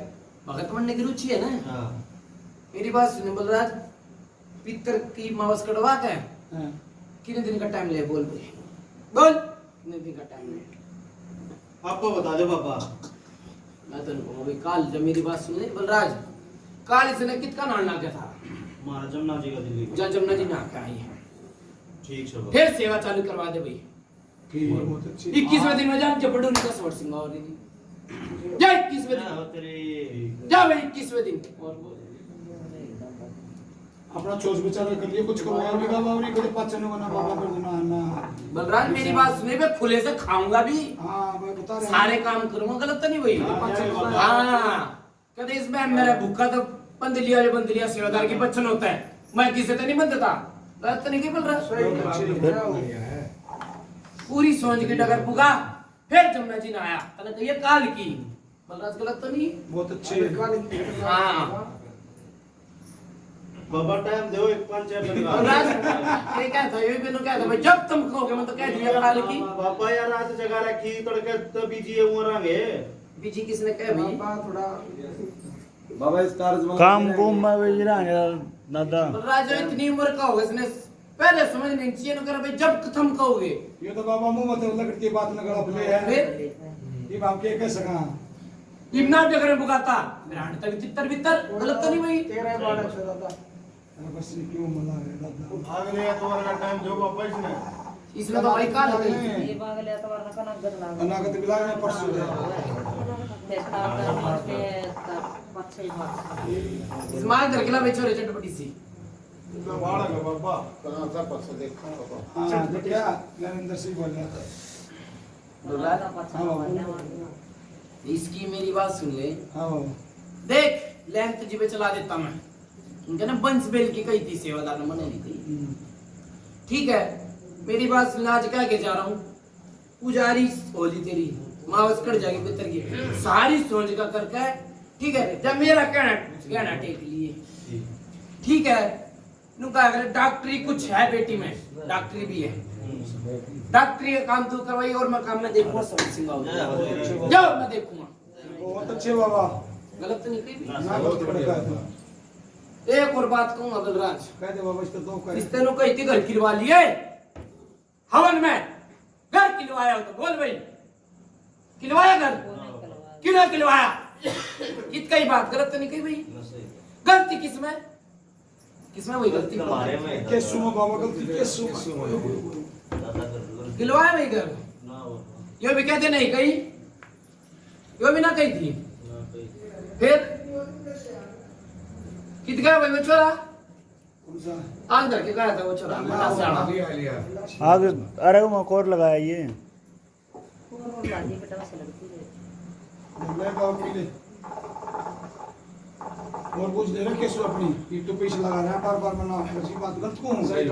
भगत बनने की रुचि है ना हां मेरी बात सुन बलराज पितर की मावस कड़वा के हाँ। कितने दिन का टाइम ले बोल भाई बोल कितने दिन का टाइम ले आपको बता दे पापा मैं तो कहूँ भाई काल जब मेरी बात सुन ले बलराज काल इसने कितना नाम ना था मारा जमुना जी का दिल्ली जहाँ जमुना जी ना के आई है ठीक है फिर सेवा चालू करवा दे भाई ठीक है बहुत अच्छी 21वें दिन में जान जबड़ू उनका स्वर्ण सिंह और जा 21वें ना दिन तेरी जा भाई 21वें दिन और बोल अपना चोच बेचारा कर लिए कुछ करवाया भी का बाबरी को पाचन बना बाबा कर देना ना बलराज मेरी बात सुने मैं खुले से खाऊंगा भी हाँ मैं बता रहा सारे काम करूंगा गलत तो नहीं भाई हाँ कहते इसमें मेरा भूखा तो बंदलिया सेवादार की बच्चन होता है मैं किसी से नहीं बनता गलत तो नहीं की बोल रहा पूरी सोच की डगर पुगा फिर जमुना जी ने आया तने तो ये काल की बलराज गलत तो नहीं बहुत अच्छे हाँ बाबा टाइम दो एक पंचायत लगा राज ये क्या था, ये बिनु क्या था भाई, जब तुम कहोगे मैं तो कह दिया काल की। बाबा यार आज जगह रखी तड़के तो बीजी उमरांगे बीजी किसने कहा भाई? थोड़ा बाबा इस कार्य काम कुम में भेज रहा है दादा। राज इतनी उम्र का होगा, इसने पहले समझ नहीं चाहिए ना कर भाई, जब तुम कहोगे। ये तो बाबा मुंह मत लकड़ की बात न गड़ा भले है। फिर ये बाप के कह सका। इतना जगह बुकाता ग्रांड तक चित्तर भीतर गलत तो नहीं भाई? तेरा बाड़ा से दादा अरे बस ये क्यों मना है दादा। भाग लिया तो वाला टाइम जो वापस ने इसमें तो भाई काल है। ये बागले तो वरना कनक लाग अनागत बिला में परसों दे। देखता कर के पछे भाग इस्माइल दरकिला बेचोरे चटपटी सी। तो भाड़ा का बाबा कहाँ था परसों देखा बाबा। हाँ देख क्या नरेंद्र सिंह बोल रहा था। बोला पछे इसकी मेरी बात सुन ले। हाँ देख लैंड तुझे पे चला देता मैं। उनका ना बंस बेल की कही थी सेवादार ने मना ली थी। ठीक है मेरी बात सुन, आज क्या के जा रहा हूँ, पुजारी होली तेरी मावस कट जाएगी पितर की सारी सोच का करके। ठीक है जब मेरा कहना टेक लिए। ठीक है नु कहा अगर डॉक्टरी कुछ है बेटी में, डॉक्टरी भी है, डॉक्टरी का काम तू करवाई और मैं काम में देखूंगा सब सिंगा जाओ मैं देखूंगा। बहुत अच्छे बाबा। गलत तो नहीं कही ना बहुत बड़ा है। एक और बात कहूंगा बलराज, कह दे बाबा इसका दो कह। इस तेनों कही थी घर किलवा लिए हवन में, घर किलवाया हो तो बोल भाई, किलवाया घर क्यों ना किलवाया? इतना ही बात गलत तो नहीं कही भाई? गलती किसमें किसमें वही गलती केसु में बाबा गलती केसु किलवाया भाई घर। यो भी कहते नहीं कही, यो भी ना कही थी। फिर कित गया भाई वो छोरा? कौन सा? आग धर के गया था वो छोरा लिया लिया आग अरे वो कोर लगाया ये। बाजी कटवा से लगती है ले बाबा पी ले। और कुछ दे रहा केसु अपनी एक तो पैसे लगा रहा है बार मना ऐसी बात गलत क्यों हो गई?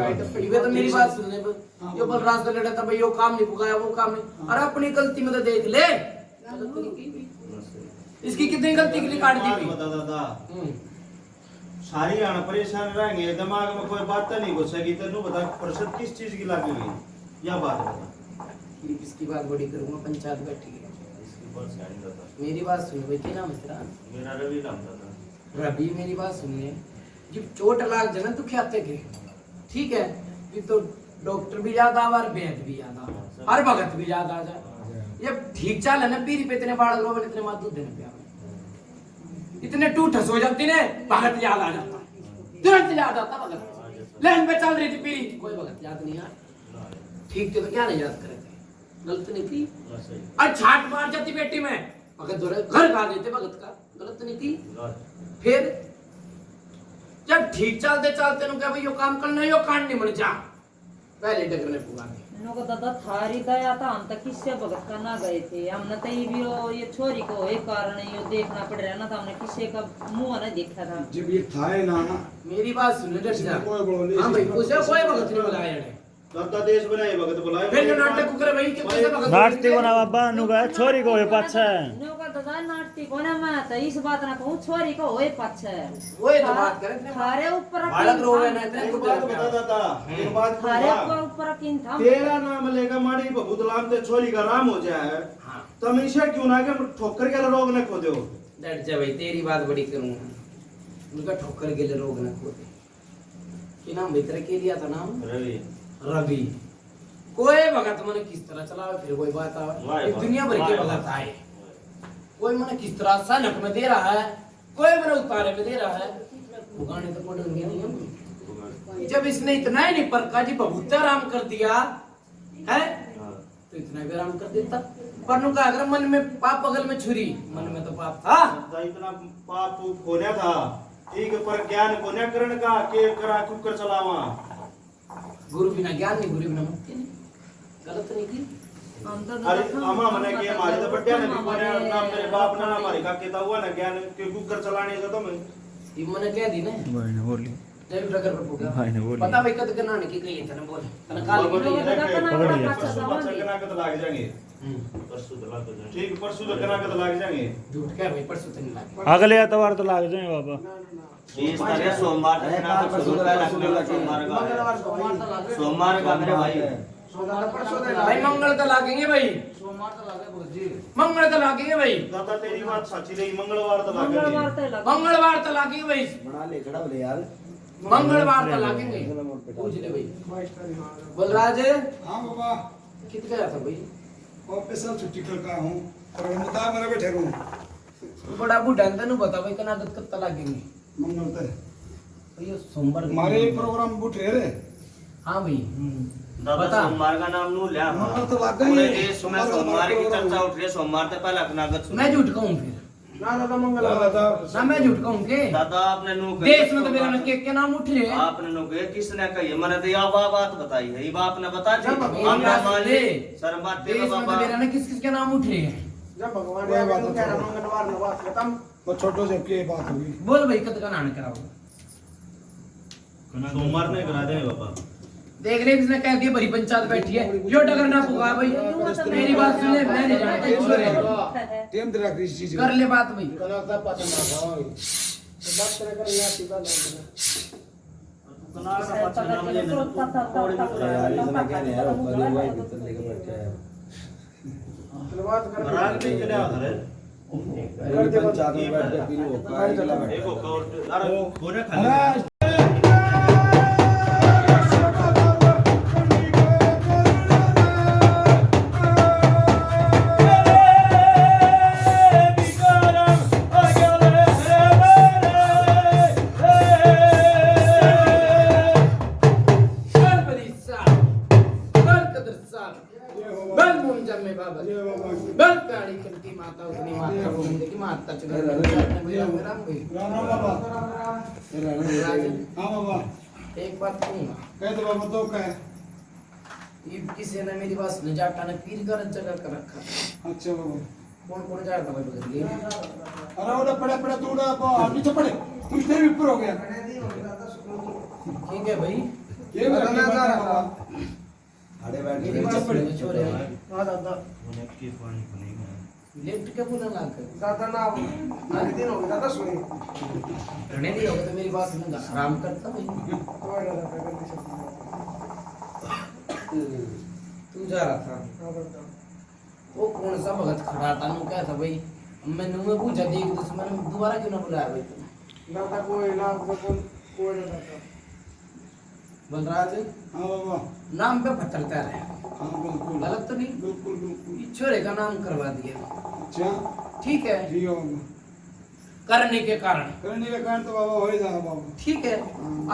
ये तो मेरी बात सुनने पर यो बलराज का लड़ा था भाई, यो काम नहीं पुकाया वो काम नहीं। अरे अपनी गलती में तो देख ले, गलत नहीं की भाई। इसकी कितनी गलती के लिए काट दी भाई? बता दादा सारी आना परेशान रहेंगे, दिमाग में कोई बात तो नहीं घुसेगी। तेनू बता परिषद किस चीज की लागी हुई या बात बता। फिर किसकी बात बड़ी करूंगा, पंचायत बैठी है। इसकी बात साइन दादा मेरी बात सुनो भाई, क्या नाम है तेरा? मेरा रवि नाम दादा। रवि मेरी बात सुनिए, जब चोट लाग जाए ना तो क्या थे ठीक है, फिर तो डॉक्टर भी याद आवा और वैद्य भी याद आवा और भगत भी याद आ जाए। ये ठीक चाल है ना, पीरी पे इतने बाढ़ रोबल इतने मात दूध देने पे इतने टूटस हो जाती ने, भगत याद आ जाता, तुरंत याद आता भगत। लाइन पे चल रही थी पीरी, कोई भगत याद नहीं आया। ठीक थे तो क्या नहीं याद करे थे? गलत नहीं थी? और छाट मार जाती बेटी में, भगत घर खा देते भगत का, गलत नहीं थी? फिर जब ठीक चलते चलते नु क्या भाई यो काम करना, यो कांड नहीं बन जा पहले डगरने पुगा दे। नो को दादा थारी दया था, हम तक किससे भगत करना गए थे, हमने तो ये भी ये छोरी को एक कारण ये देखना पड़ रहा ना था, हमने किसी का मुंह ना देखा था। जब ये था है ना मेरी बात सुन ले जा। कोई बोलो नहीं। हां भाई उसे कोई भगत नहीं बुलाया ने, दादा देश बनाए भगत बुलाए। फिर जो नाटक को करे भाई कि कैसे भगत नाटती बना बाबा नुगा छोरी को होए पाछे। नो का दादा नाटती कोने में तो इस बात ना कहूं, छोरी को होए पाछे वही तो बात करे इतने थारे ऊपर बालक रोवे ना इतने एक कुछ बात बता दादा, एक बात थारे बता। ऊपर किन था तेरा नाम लेगा माड़ी बबूतलाम ते छोरी का राम हो जाए, हां तुम इसे क्यों ना के ठोकर के रोग न खो दो। डट जा भाई, तेरी बात बड़ी करूंगा, उनका ठोकर के लिए रोग ना खोदे। कि नाम भीतर के लिया था नाम रवि। रवि। कोई भगत मन किस तरह चलावे फिर कोई बात आवे, ये दुनिया भर के भगत आए, कोई मन किस तरह सनक में दे रहा है, कोई मन उतारे में दे रहा है, भुगाने तो पड़ेंगे नहीं हम। जब इसने इतना ही नहीं परका जी बबूता राम कर दिया है तो इतना भी आराम कर देता। पर नु का अगर मन में पाप बगल में छुरी, मन में तो पाप था, इतना पाप खोने था, ठीक पर ज्ञान कोने करण का के करा कुकर चलावा। गुरु बिना ज्ञान नहीं, गुरु बिना मुक्ति नहीं, गलत नहीं की। हम तो अरे अमा मने के हमारे तो बड्डे ने कोने नाम मेरे बाप ना हमारे का केता हुआ ना ज्ञान के कुकर चलाने से तो मैं ये मने कह दी ना भाई ने बोली जब डगर पर पुगा भाई ने बोली पता भाई कद करना नहीं की कही था ना बोल तने काल बोल रही है पकड़ लिया बच्चा के ना के तो लाग जाएंगे। परसों तो लग जाए ठीक परसों तो कना के लग जाएंगे झूठ क्या भाई परसों तक लागे अगले एतवार तो लाग जाए बाबा। 20 तारीख सोमवार तक ना तो शुरू का सोमवार का सोमवार का मेरे भाई भाई मंगल तो लागेंगे भाई मंगल तो लागेंगे भाई दादा तेरी बात सच्ची रही मंगलवार तो लग मंगलवार गई तक लगा मंगलवार तो लागेंगे भाई बना ले खड़ा बोले यार मंगलवार तो लागेंगे पूछ ले भाई बलराज हाँ बाबा कितना गया था भाई ऑफिस से छुट्टी करके आया हूँ और बता मेरा बैठे रहूँ बड़ा बूढ़ा तनु बता भाई कना आदत कत्ता लागेंगे मंगल तक भैया सोमवार हमारे प्रोग्राम बुट रे हाँ भाई दादा बता। सोमवार का नाम नू लिया मंगल तो लग पूरे गई देश में सोमवार की चर्चा उठ रही है सोमवार से पहले अनागत मैं झूठ कहूँ फिर ना दादा मंगल दादा ना मैं झूठ कहूँ के दादा आपने नू देश में तो मेरा के नाम उठ रहे हैं आपने नो कहे किसने कही मैंने तो यह बात बताई है ये बात ने बता दी जब मेरी आपने बात मान सुन ली ले। शर्माते देश में तो बाबा मेरा किस किस के नाम उठ रहे हैं जब भगवान कोई ने बात कह रहा मंगलवार न बात खत्म वो छोटो से की बात होगी बोल भाई कद का नाम कराओ सोमवार ने करा देंगे बाबा देख रहे इसने कह दिया बड़ी पंचायत बैठी है जो टकर ना पुकार भाई मेरी बात सुन ले मैं नहीं जानता क्यों रे टेम तेरा किसी चीज कर ले बात भाई कना का पता ना था बात करे कर यहाँ सीधा लगना बात कर रात में चले आ रहे पंचायत में बैठ के पीलो एक और अरे कोने खाने कर बड़ी साहब कर कदर साहब बल मुन जम्मे बाबा बल काली करती माता उतनी माता बोलने की माता चुगर मेरा मेरा भाई राम राम बाबा हाँ बाबा एक बात कहूंगा कह दो बाबा तो कह ये किसी ने मेरी बात सुनी जाटा ने पीर कर जगह कर रखा अच्छा बाबा कौन कौन जा रहा भाई बदल लिए अरे वो पड़ा पड़ा तूड़ा नीचे पड़े कुछ देर ऊपर हो गया ठीक है भाई ये मेरा क्या बात है बाबा मेरी बात सुन ले छोरे हाँ दादा के पानी बनेगा लिफ्ट के पुनः लाग कर दादा ना आगे दिन हो गया दादा सुनी रहने दिया तो मेरी बात सुनूंगा आराम करता भाई कोई ना दादा कर सकते तू जा रहा था हाँ दादा वो कौन सा भगत खड़ा था नु क्या था भाई मैंने मुझे पूछा देख दुश्मन दोबारा क्यों ना बुलाया भाई तुम दादा कोई ना कोई ना दादा बलराज हाँ बाबा नाम पे फटलता रहे हाँ बिल्कुल गलत तो नहीं बिल्कुल बिल्कुल इस छोरे का नाम करवा दिया अच्छा ठीक है ठीक है बाबा करने के कारण करने का कारण तो बाबा हो ही जाएगा बाबा ठीक है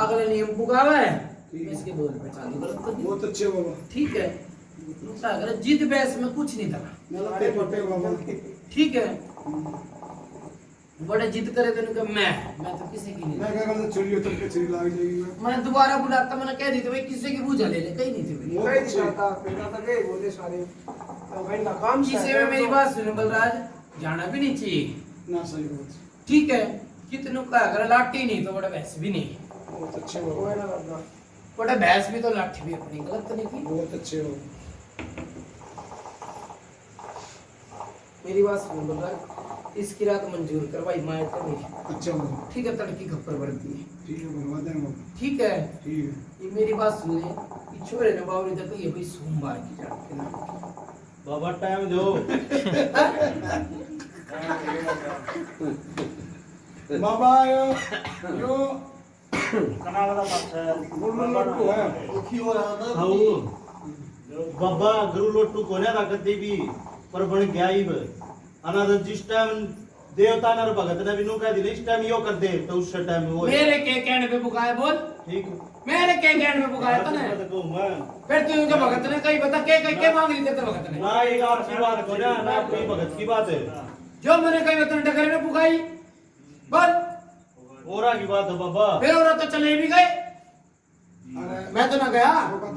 अगले नियम पुकावा है इसके बोल पहचान दो गलत तो नहीं बहुत अच्छे बाबा ठीक है दूसरा अगर जिद बहस में कुछ नहीं था नलते पट्टे बाबा ठीक है बड़े जिद करे थे उनका मैं तो किसी की नहीं मैं क्या करता छुरी उतर के छुरी लाग जाएगी मैं मैंने दोबारा बुलाता मैंने कह दी थी भाई किसी की पूजा ले ले कहीं नहीं थी भाई बहुत कोई अच्छे नहीं दादा फिर दादा गए बोले सारे तो भाई ना काम किसी में मेरी बात सुनो बलराज जाना भी नहीं चाहिए ना सही बात ठीक है कितनों का अगर लाठी नहीं तो बड़ा भैंस भी नहीं बहुत अच्छे बाबा कोई ना दादा बड़ा भैंस भी तो लाठी भी अपनी गलत तो नहीं की बहुत अच्छे बाबा मेरी बात सुनो बलराज इसकी रात मंजूर कर भाई माया तो नहीं अच्छा बाबा ठीक है तड़की खप्पर बढ़ती है ठीक है बनवा देंगे बाबा ठीक है ठीक है ये मेरी बात सुन ले ये छोरे ने बावरी तक ये भाई सोमवार की जाट के नाम बाबा टाइम दो बाबा यो कनाला पास गुड़ लड्डू है हाउ बाबा गुरु लोटू कोने ताकत देवी पर बन गया ही अनाद जिस टाइम देवता नर भगत ने भी नु कह दी इस टाइम यो कर दे तो उस टाइम वो मेरे के कहने पे बुकाया बोल ठीक मेरे के कहने पे बुकाया तने मैं फिर तू उनके भगत ने कहीं बता के मांग ली तेरे भगत ने ना ये आपकी बात को ना ना आपकी भगत की बात है जो मैंने कहीं बता डगर में बुकाई बोल ओरा की बात है बाबा फिर और तो चले भी गए अरे मैं तो ना गया वो का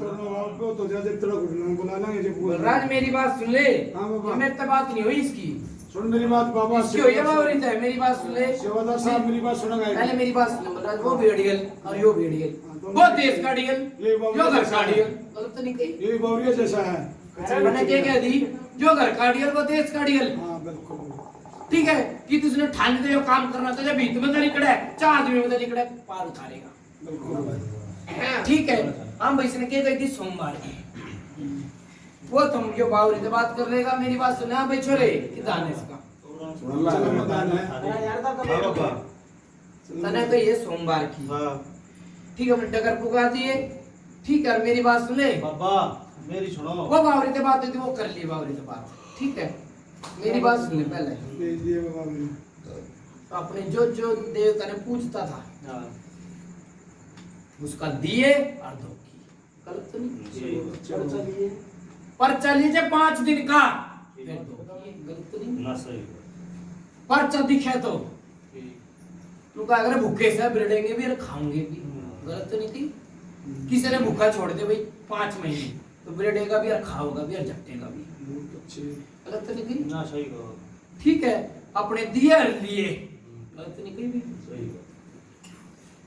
तो जैसे तेरा गुड़ बुला लेंगे जो पूरा बलराज मेरी बात सुन ले हाँ बाबा। ये मेरे से बात नहीं हुई इसकी सुन मेरी बात बाबा इसकी हुई है बावरी है मेरी बात सुन ले सेवादार साहब मेरी बात सुनेगा पहले मेरी बात सुन बलराज वो भेड़ियल और यो भेड़ियल वो देश का डियल ये बाबू यो घर जैसा का है। डियल गलत तो नहीं कही ये बावरिया जैसा है मैंने क्या कह दी, जो घर काढ़ियल वो देश काढ़ियल। हाँ बिल्कुल ठीक है कि तुझने ठान दे काम करना तो जब भीत में निकले 4 आदमी में निकले पार उतारेगा। बिल्कुल। ठीक है हम भाई ने क्या कही थी सोमवार की, वो तुम जो बावरी से बात कर लेगा, मेरी बात सुना भाई छोरे कि दाने इसका चलो मैदान है। यार दादा हाँ बाबा तने कही है सोमवार की। हाँ ठीक है, हमने डगर पुकार दिए। ठीक है, मेरी बात सुन ले। बाबा मेरी सुनो। वो बावरी से बात हुई थी, वो कर ली बावरी से बात। ठीक है, मेरी बात सुन ले पहले। दे दिए बाबा मैंने। अपने जो जो देवता ने पूछता था हाँ उसका दिए और दो की। गलत तो नहीं? चल चलिए पर्चा लीजिए 5 दिन का, फिर दो की। गलत तो नहीं? ना सही पर्चा दिखे तो तू क्या अगर भूखे से बिरडेंगे भी और खाऊंगे भी। गलत तो नहीं थी? किसी ने भूखा छोड़ दे भाई 5 महीने तो बिरडेगा भी और खाओगा भी और झपटेगा भी। बहुत अच्छे। गलत तो नहीं थी? ना सही कहो ठीक है, अपने दिए और लिए। गलत तो नहीं कही भी? सही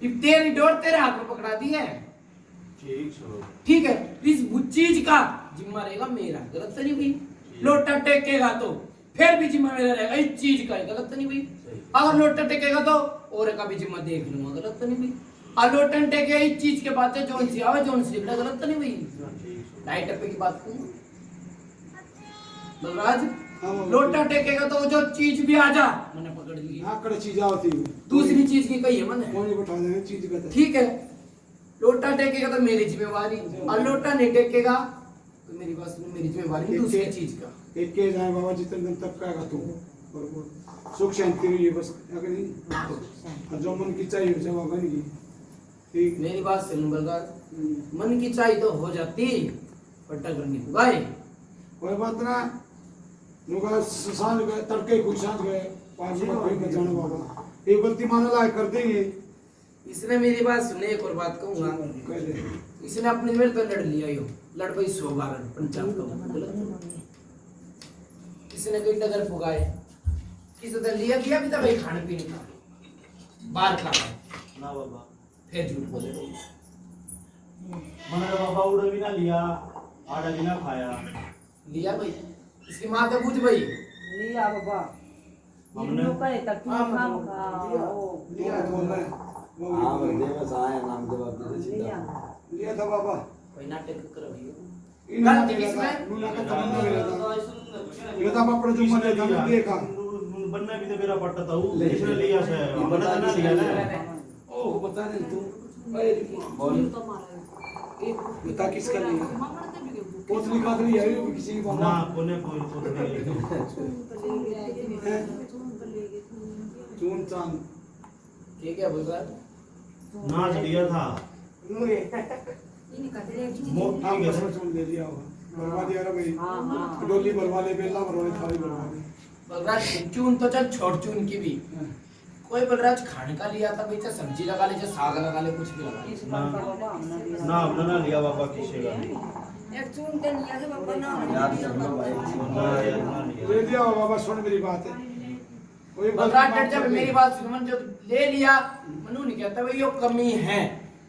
इब तेरी डोर तेरे हाथ में पकड़ा दी है। ठीक चलो ठीक है, इस चीज का जिम्मा रहेगा मेरा। गलत तो नहीं हुई? लोटा टेकेगा तो फिर भी जिम्मा मेरा रहेगा इस चीज का। गलत तो नहीं हुई? अगर लोटा टेकेगा तो और का भी जिम्मा देख लूंगा। गलत तो नहीं हुई? और लोटन टेके इस चीज के बाद जोन सी आवे जोन सी निकले। गलत तो नहीं हुई? लाइट पे की बात करूं बलराज, लोटा टेकेगा तो जो चीज भी आ जा मैंने पकड़ ली। हाँ कड़े चीज होती है। दूसरी चीज की कही है मैंने। कौन बैठा देंगे चीज का। ठीक है, लोटा टेकेगा तो मेरी जिम्मेवारी, और लोटा नहीं टेकेगा तो मेरी बात सुनो, मेरी जिम्मेवारी दूसरी चीज का। एक के जाए बाबा जितने दिन तक का तू बरोबर सुख शांति रही है बस। अगर नहीं और जो मन की चाहिए उसे बाबा नहीं की। ठीक मेरी बात सुन बलराज, मन की चाहिए तो हो जाती पर टगर नहीं भाई। कोई बात ना, नुका सांझ गए तड़के कोई सांझ गए 5 मिनट कोई बचाना बाबा एक गलती मान ला कर देंगे। इसने मेरी बात सुने, एक और बात कहूंगा। कह दे। इसने अपने मेरे तो लड़ लिया यो, लड़ भाई 100 बार पंचायत का। किसी ने कोई टगर फुगाए, किसी ने लिया दिया भी था भाई खाने पीने का बाहर का, ना बाबा फिर झूठ बोले। मैंने तो बाबा उड़ा भी ना लिया आड़ा भी ना खाया। लिया भाई, इसकी माँ का पूछ भाई। लिया बाबा हमने इन लोग का तक खाम खा लिया बोल रहे हैं। हाँ बंदे में साए नाम के बाद दे लिया लिया था बाबा। कोई नाटक करो भाई। इन्हें गलती किसमें? नूना का तमन्ना मेरा था। ये था अपना जो मन है था देखा। बनना भी तो मेरा पट्टा था वो इसने लिया से हमने तो ना लिया ना। ओ बता दे तू बता किसका लिया। पोतली का लिया है किसी की ना बाबा। कोने कोई चून चांद ठीक है बोल रहा है। नाच लिया था हाँ बस में चून ले लिया होगा। बरवा दिया रे भाई। डोली बरवा ले बेला बरवा ले थाली बरवा ले। बलराज चून तो चल छोड़ चून की भी। कोई बलराज खाने का लिया था भाई, चाहे सब्जी लगा ले चाहे साग लगा ले कुछ भी लगा ले। इस बार का बाबा हमने लिया ना हमने ना लिया बाबा किसी का एक चून के लिया से बाबा ना याद कर लो भाई। ना यार ना लिया। ले लिया होगा बाबा सुन मेरी बात है। कोई बलराज डट जब मेरी बात सुन, मन जो ले लिया मनु नहीं कहता भाई यो कमी है,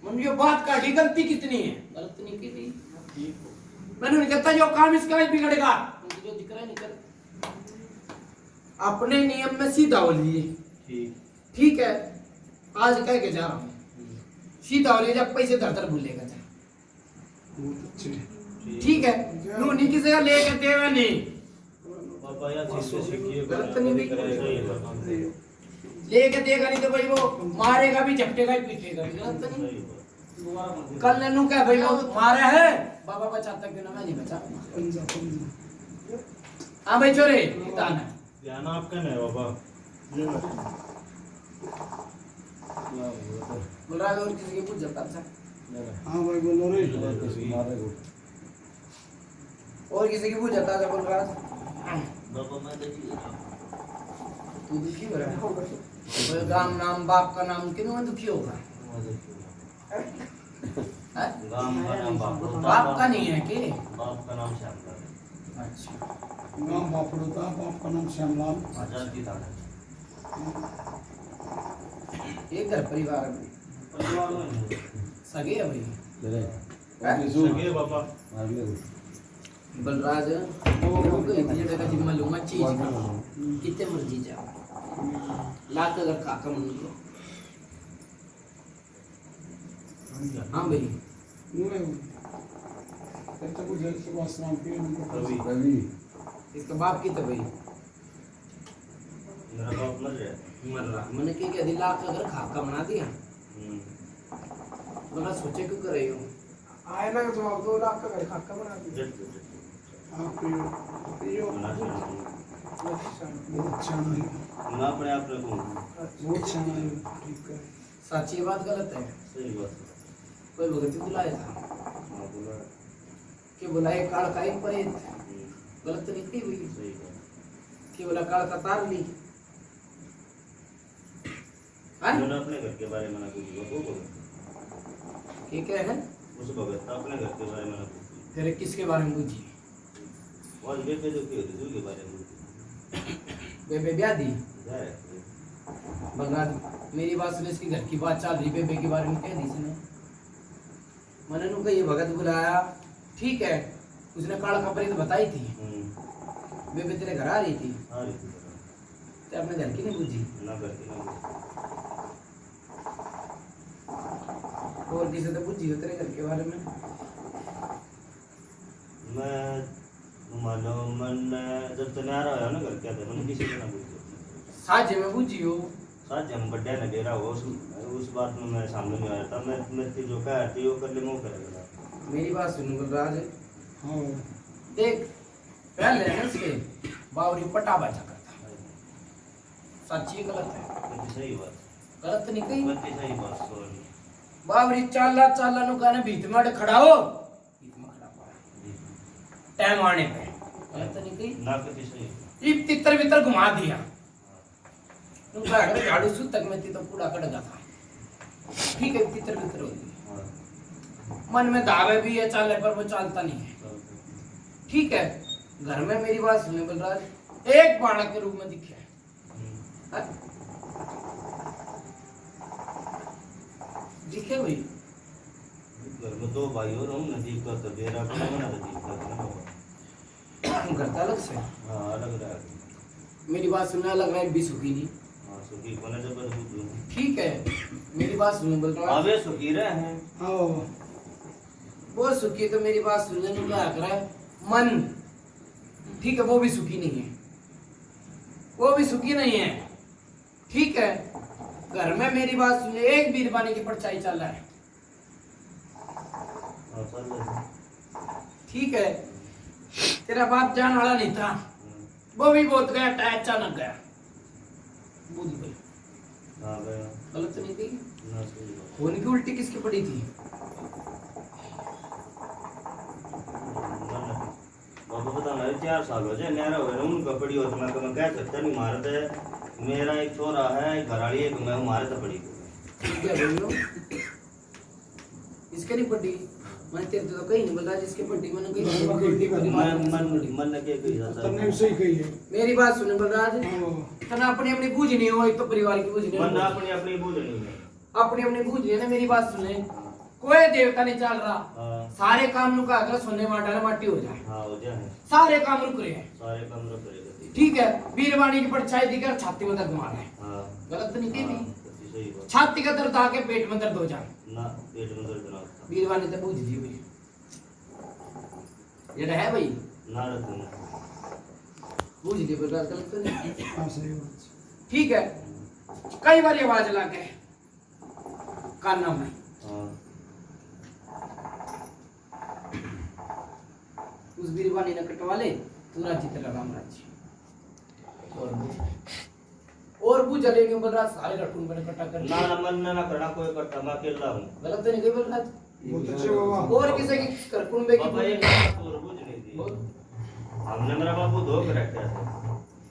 मनु यो बात का गलती कितनी है। गलत नहीं की थी। मनु नहीं कहता जो काम इसका ही बिगड़ेगा, जो दिख रहा है नहीं कर। अपने नियम में सीधा हो लिए। ठीक ठीक है, आज कह के जा रहा हूँ सीधा हो लिए, जब पैसे धर भूलेगा जा। बहुत अच्छे। ठीक है, नू नहीं किसी का लेके देगा नहीं, बाबा यार चीज से सीखिए गलत नहीं भी सही है लेके देगा नहीं तो भाई वो मारेगा भी झपटेगा ही पीटेगा भी। गलत तो नहीं। सही कल नन्नू क्या भाई वो मारा है बाबा बचाता क्यों ना, मैं नहीं बचा। पंजा पंजा। हाँ भाई छोरे कितान है ध्यान आपका नहीं बाबा। बोल रहा है और किसी की पूछ जाता था। हाँ भाई बोलो रे। और किसी की पूछ जाता था बोल रहा है बाबा मैं देखिए तू दुखी हो रहा है। बोले गाम नाम बाप का नाम क्यों मैं दुखी होगा। हैं? गांव का नाम बाप का नहीं है कि बाप का नाम श्यामलाल। अच्छा नाम बापड़ो था, बाप का नाम श्यामलाल। आजाद की ताकत एक घर परिवार में परिवार में सगे है भाई। सगे बाबा बलराज वो कही थी जगह का जिम्मा लूंगा चीज का कितने मर्जी जाओ लाख अगर काका मन को हाँ भाई रवि इसका बाप की तो भाई मेरा बाप मर गया। मर रहा मैंने क्या कह दी लाख अगर खाका बना दिया बड़ा सोचे क्यों कर रही हो आए ना जवाब 2 लाख का घर खाका बना दिया जट जट आप यो बहुत अच्छा नहीं मैं अपने आप में कहूँ बहुत अच्छा नहीं ठीक है सच्ची बात गलत है सही बात है। कोई भगत बुलाया था हाँ बोला कि बुलाए काल का एक परेत गलत तो निकली हुई सही बात। कि बोला काल का तार ली हाँ मैंने अपने घर के बारे में ना पूछी वो भगत ठीक है उस भगत अपने घर के बारे में ना पूछी तेरे किसके बारे में पूछी और बेटे जो की होती के बारे में पूछी बेबे ब्याह दी जाए बलराज मेरी बात सुने इसकी घर की बात चल रही बेबे के बारे में कह दी इसने मैंने नु ये भगत बुलाया ठीक है उसने काल खबरें तो बताई थी बेबे तेरे घर आ रही थी हाँ रीति ते अपने घर की नहीं पूछी ना करके ना और किसी तो पूछी हो तेरे घर के बारे में मैं मानो मन जब तैयार आया ना घर के आते मैंने किसी को ना पूछा साझे में पूछी हो साथ हम बड्डे न डेरा हो उस बात में मैं सामने नहीं आया था मैं जो कहा थी वो कर ले मुंह करेगा मेरी बात सुन बलराज हाँ देख पहले ना इसके बावरी पटा बचा करता सच्ची गलत है बच्ची सही बात गलत नहीं कही बच्ची सही बात सॉरी बावरी चाला चाला नु कहने भीत में खड़ा हो भीत में खड़ा पड़ा टाइम आने पे गलत नहीं कही ना कति सही ये तितर बितर घुमा दिया तुम कहा अगर झाड़ू सु तक में तो पूरा कट जाता ठीक है तितर बितर हो गई हाँ मन में दावे भी है चाले पर वो चालता नहीं है ठीक है घर में मेरी बात सुने बलराज एक बालक के रूप में दिखे हाँ? दिखे भाई घर में 2 भाई और हम नदी का तो बेरा को बना नदी का ना घर का अलग से हाँ अलग रहा है। मेरी बात सुनने अलग रहा है भी सुखी नहीं हाँ सुखी कोने जब बुद्धू ठीक है मेरी बात सुनो बलराज आवे सुखी रहे हैं हाँ वो सुखी तो मेरी बात सुनने में क्या कर रहा है मन ठीक है वो भी सुखी नहीं है वो भी सुखी नहीं है ठीक है घर में मेरी बात सुन ले एक बीरबानी की परछाई चल रहा है हाँ चल रहे हैं। ठीक है तेरा बाप जान वाला नहीं था वो भी बहुत गया टायर अचानक गया बुझ गई हाँ गया गलत नहीं थी ना सही बात खून की उल्टी किसकी पड़ी थी बाबा पता नहीं 4 साल हो जाए नहरा हुए उनका पड़ी हो तो मैं कह सकता नहीं मारते मेरा एक छोरा है घराड़ी एक मैं मारे तो पड़ी क्या बोल लो इसके नहीं पड़ी मैं तेरे तो कहीं नहीं बोल रहा जिसके पट्टी मैंने कहीं मन ने के कही जाता तुमने सही कही है मेरी बात सुने बलराज तना अपनी अपनी बूझ नहीं हो एक तो परिवार की बूझ नहीं मन हो अपनी अपनी बूझ नहीं है अपनी अपनी बूझ नहीं है ना मेरी बात सुने कोई देवता नहीं चल रहा हाँ सारे काम नु का अगर सोने माटा माटी हो जाए हाँ हो जाए सारे काम रुक रहे हैं सारे काम रुक रहे ठीक है वीरवाणी की परछाई दिखकर छाती में दर्द मार है हाँ गलत तो नहीं कही हाँ, भी सही बात छाती का दर्द आके पेट में दर्द हो जाए ना पेट में दर्द ना होता वीरवाणी तो बूझ दी भाई ये है भाई ना रखना बूझ दी बलराज गलत तो नहीं हाँ सही बात ठीक है कई बार आवाज ला के काना में हाँ उस बीरवानी ने कटवा ले पूरा चित्र राम राज्य और बुझ लेंगे बलराज सारे रटून बने कटा कर ना ना मन ना करना कोई करता मैं अकेला हूँ गलत तो नहीं कही बलराज बहुत अच्छे बाबा और किसी की करकुंबे की बाबा एक बात और बुझ नहीं थी बोल। हमने मेरा बाबू धो के रखा है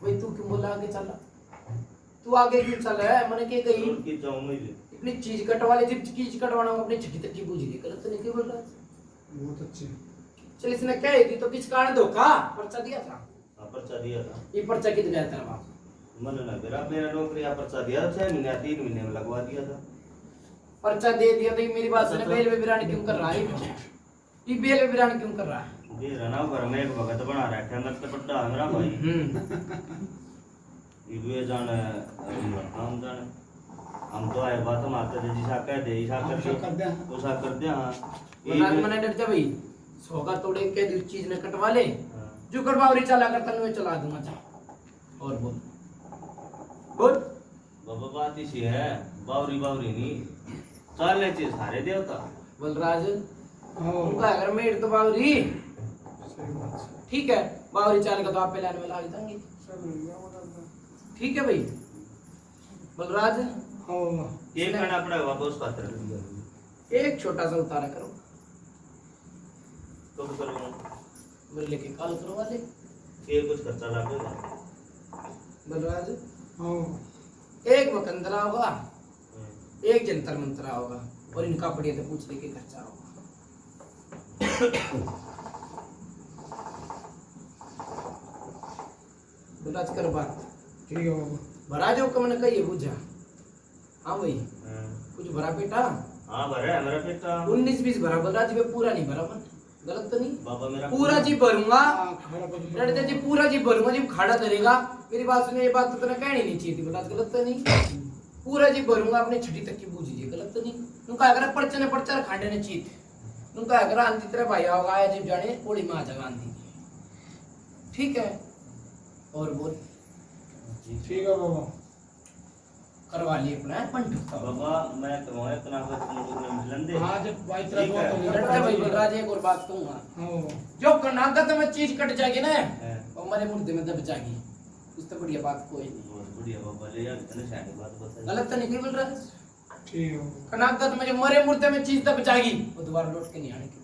भाई तू क्यों बोला आगे चला तू आगे क्यों चल रहा है मैंने क्या कही उनकी जाऊँ मैं भी इतनी चीज कटवा ले जिस चीज कटवाना हो अपनी छठी तक की बूझ ली गलत तो नहीं कही बलराज बहुत अच्छे चल इसने क्या थी तो किस कारण धोखा पर्चा दिया था हाँ पर्चा दिया था ये पर्चा कित गया तेरा बाप मन ना मेरा नौकरी यहाँ पर्चा दिया 6 महीने 3 महीने में लगवा दिया था पर्चा दे दिया तो ये मेरी बात सुने पहले भी बिरानी क्यों कर रहा है ये बेल बिरान क्यों कर रहा है? ये रहना घर में एक भगत बना रखा है मत पट्टा है मेरा भाई ये जान हम जान हम तो आए बात हम आते थे जिसा कहते ईसा करते हैं उसा करते हैं बलराज मने डर जा भाई सोगा तोड़े के दिल चीज ने कटवा ले जो करवावरी चला करता मैं चला दूंगा जा और बोल बोल बाबा बात इसी है बावरी बावरी नहीं चालने चाहिए सारे देवता बलराज उनका अगर मेड तो बावरी ठीक है बावरी चाल का तो आप पहले में लाग देंगे ठीक है भाई बलराज ये करना पड़ेगा बाबा उस पात्र एक छोटा सा उतारा करो तो करूंगा मेरे लेके कॉल करो वाले ये कुछ खर्चा लगेगा बलराज एक वकंदरा होगा एक जंतर मंत्रा होगा और इनका पढ़िए तो पूछ लेके खर्चा होगा बलराज कर बात ठीक है बाबा भरा जो कमन कहिए बुझा हाँ भाई कुछ भरा बेटा हाँ भरा है मेरा बेटा 19-20 भरा बलराज जी पूरा नहीं भरा मन गलत तो नहीं बाबा मेरा पूरा जी भरूंगा लड़ते जी पूरा जी भरूंगा जी खाड़ा करेगा मेरी बात सुने ये बात तो तूने कहनी नहीं चाहिए थी बलराज गलत तो नहीं पूरा जी भरूंगा अपने छठी तक की बूझिए गलत तो नहीं नुका अगर पर्चे ने पर्चा खांडे ने चीत नुका अगर आंधी तेरा भाई होगा आया जीव जाने ओड़ी में आ जाएगा आंधी ठीक है और बोल ठीक है बाबा करवा लिए अपना पंठ बाबा मैं कहूँ इतना मिलन दे हाँ जब भाई तेरा ठीक है। दुआ तो लड़का भाई बलराज एक और बात कहूंगा हाँ जो कर्नाटक में चीज कट जाएगी ना हैं। वो हमारे मुर्दे में दब जाएगी उससे बढ़िया बात कोई नहीं बहुत बढ़िया बाबा ले यार इतने शायद बात बता गलत तो नहीं बोल रहा ठीक है बाबा कर्नाटक में जो मरे मुर्दे में चीज दब जाएगी वो दोबारा लौट के नहीं आने की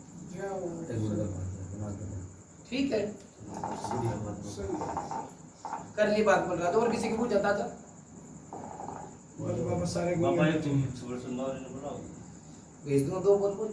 ठीक है बढ़िया बात बता। कर ली बात बोल रहा था और किसी की पूछ जाता था बस बाबा सारे गुण बाबा गाते एक हैं। सुबह सुंदर ने बुलाओ भेज दूं दो बोल बोल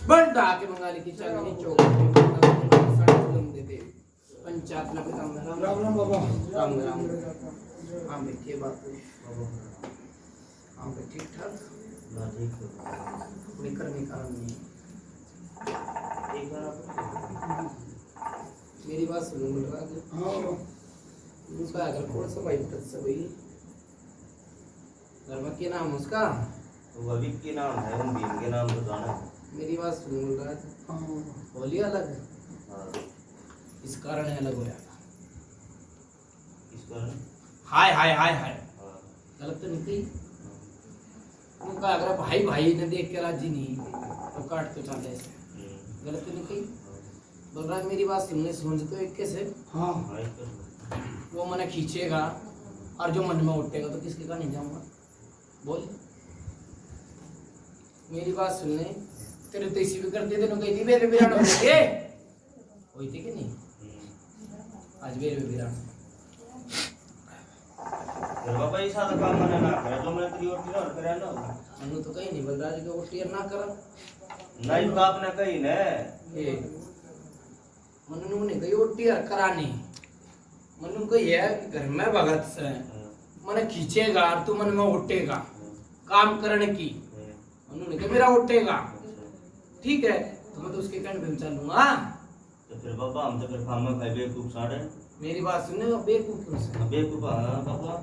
बंदा के मंगाली की चांदनी चौक पंचायत में राम राम राम बाबा राम राम हाँ भाई के बात हुई हाँ भाई ठीक ठाक ना ठीक है कोई करने का नहीं एक बार आप मेरी बात सुनो बलराज हाँ बाबा उसका अगर कौन सा भाई पट से भाई घर में क्या नाम उसका वो अभी के नाम है उन भीम के नाम तो जाना है। मेरी बात सुनो बलराज हाँ बाबा होली अलग है हाँ इस कारण है अलग हो रहा था इस कारण हाय हाय हाय हाय हाँ गलत तो निकली उनका अगर भाई भाई ने देख के राजी नहीं तो काट तो चाले से गलत तो निकली बलराज मेरी बात सुनने समझ तो एक कैसे हाँ हाँ एक कर वो मन खींचेगा और जो मन में उठेगा तो किसके का नहीं जाऊंगा बोल मेरी बात सुनने तेरे तो इसी भी करते थे कही थी मेरे विराट हो गए हुई थी कि नहीं आज मेरे विराट फिर बाबा ये सारा काम मैंने ना करा जो मैंने तेरी ओटी और करे ना मनु तो कहीं नहीं बलराज को टीयर ना करा नहीं तो आपने कही ने ये मनु ने कही वो टीयर करानी मनु को ये है कि घर में भगत से मन खींचेगा और तू मन में उठेगा काम करने की मनु ने कहा मेरा उठेगा ठीक है तो मैं तो उसके कहने पे चलूंगा तो फिर बाबा हम तो फिर फार्म में खाई बेवकूफ साड़े मेरी बात सुनने बेवकूफ से बेवकूफ हाँ पापा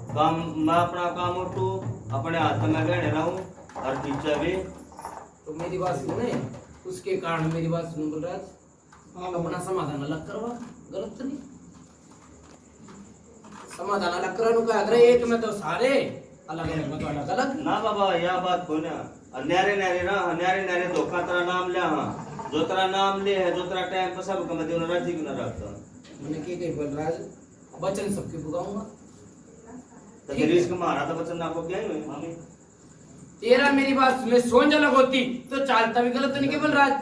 काम मैं अपना काम उठू अपने हाथ में गहने लाऊं और टीचर भी तो मेरी बात सुने उसके कारण मेरी बात सुनो बलराज अपना समाधान अलग करवा गलत तो नहीं समाधान अलग करा का अगर एक में तो सारे अलग अलग में तो अलग अलग ना बाबा यह बात को ना न्यारे न्यारे ना न्यारे न्यारे धोखा तेरा नाम लिया हाँ जो तेरा नाम ले है जो तेरा टाइम पर सब कम देना राजी क्यों ना रखता मैंने के कही बलराज वचन सबके बुगाऊंगा तो फिर इसको मारा तो बच्चन आपको क्या ही मामी तेरा मेरी बात सुन ले सोच अलग होती तो चालता भी गलत नहीं के बलराज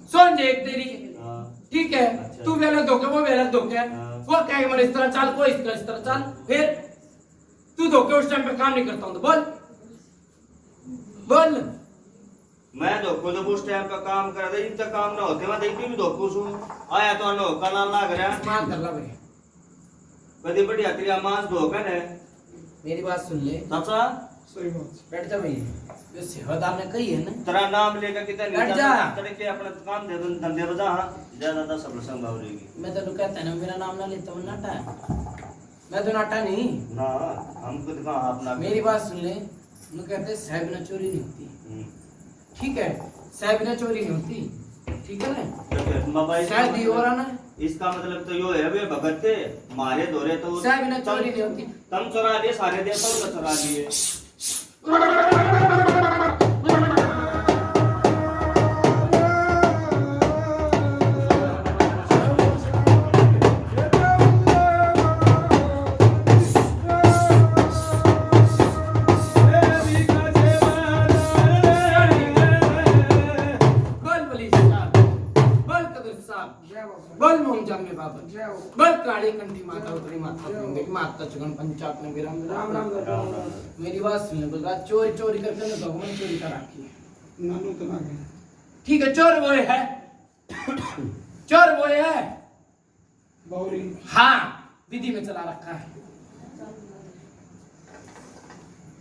सोच एक तेरी हाँ ठीक है अच्छा। तू भी अलग धोखे वो भी अलग धोखे हाँ। वो कहेगा मैंने इस तरह चाल को इस तरह चाल फिर तू धोखे उस टाइम पे काम नहीं करता हूं तो बोल बोल मैं धोखो जब उस टाइम का काम कर रहा था काम ना होते मैं देखी भी धोखो सू आया तो अनो कला लाग रहा मान कर ला भाई कदी बड़ी यात्री मांस धोखन है मेरी बात सुन ले चाचा सही बात बैठ जा भाई जो सेवादार ने कही है ना तेरा नाम लेकर कितना बैठ जा। तेरे के अपना काम दे धंधे बजा हां ज्यादा सब संग भावरेगी मैं तो कहता है ना मेरा नाम ना लेता हूं नाटा है मैं तो नाटा नहीं ना हम खुद का अपना मेरी बात सुन ले मैं कहते हैं साहब ना चोरी नहीं होती ठीक है साहब ना चोरी नहीं होती ठीक है ना बाबा शायद ये हो रहा ना इसका मतलब तो यो है वे भगत थे मारे धोरे तो साहब ना चोरी नहीं होती तम चुरा लिए सारे दे सब चुरा लिए बोल मोम जामे बाबा बोल काली कंठी माता उतरी माता देखी माता चुगन पंचायत में विराम राम राम मेरी बात सुन ले बलराज चोरी चोरी करके ना भगवान चोरी करा की नानू तो ना गए ठीक है चोर वो है चोर वो है बावरी हाँ विधि में चला रखा है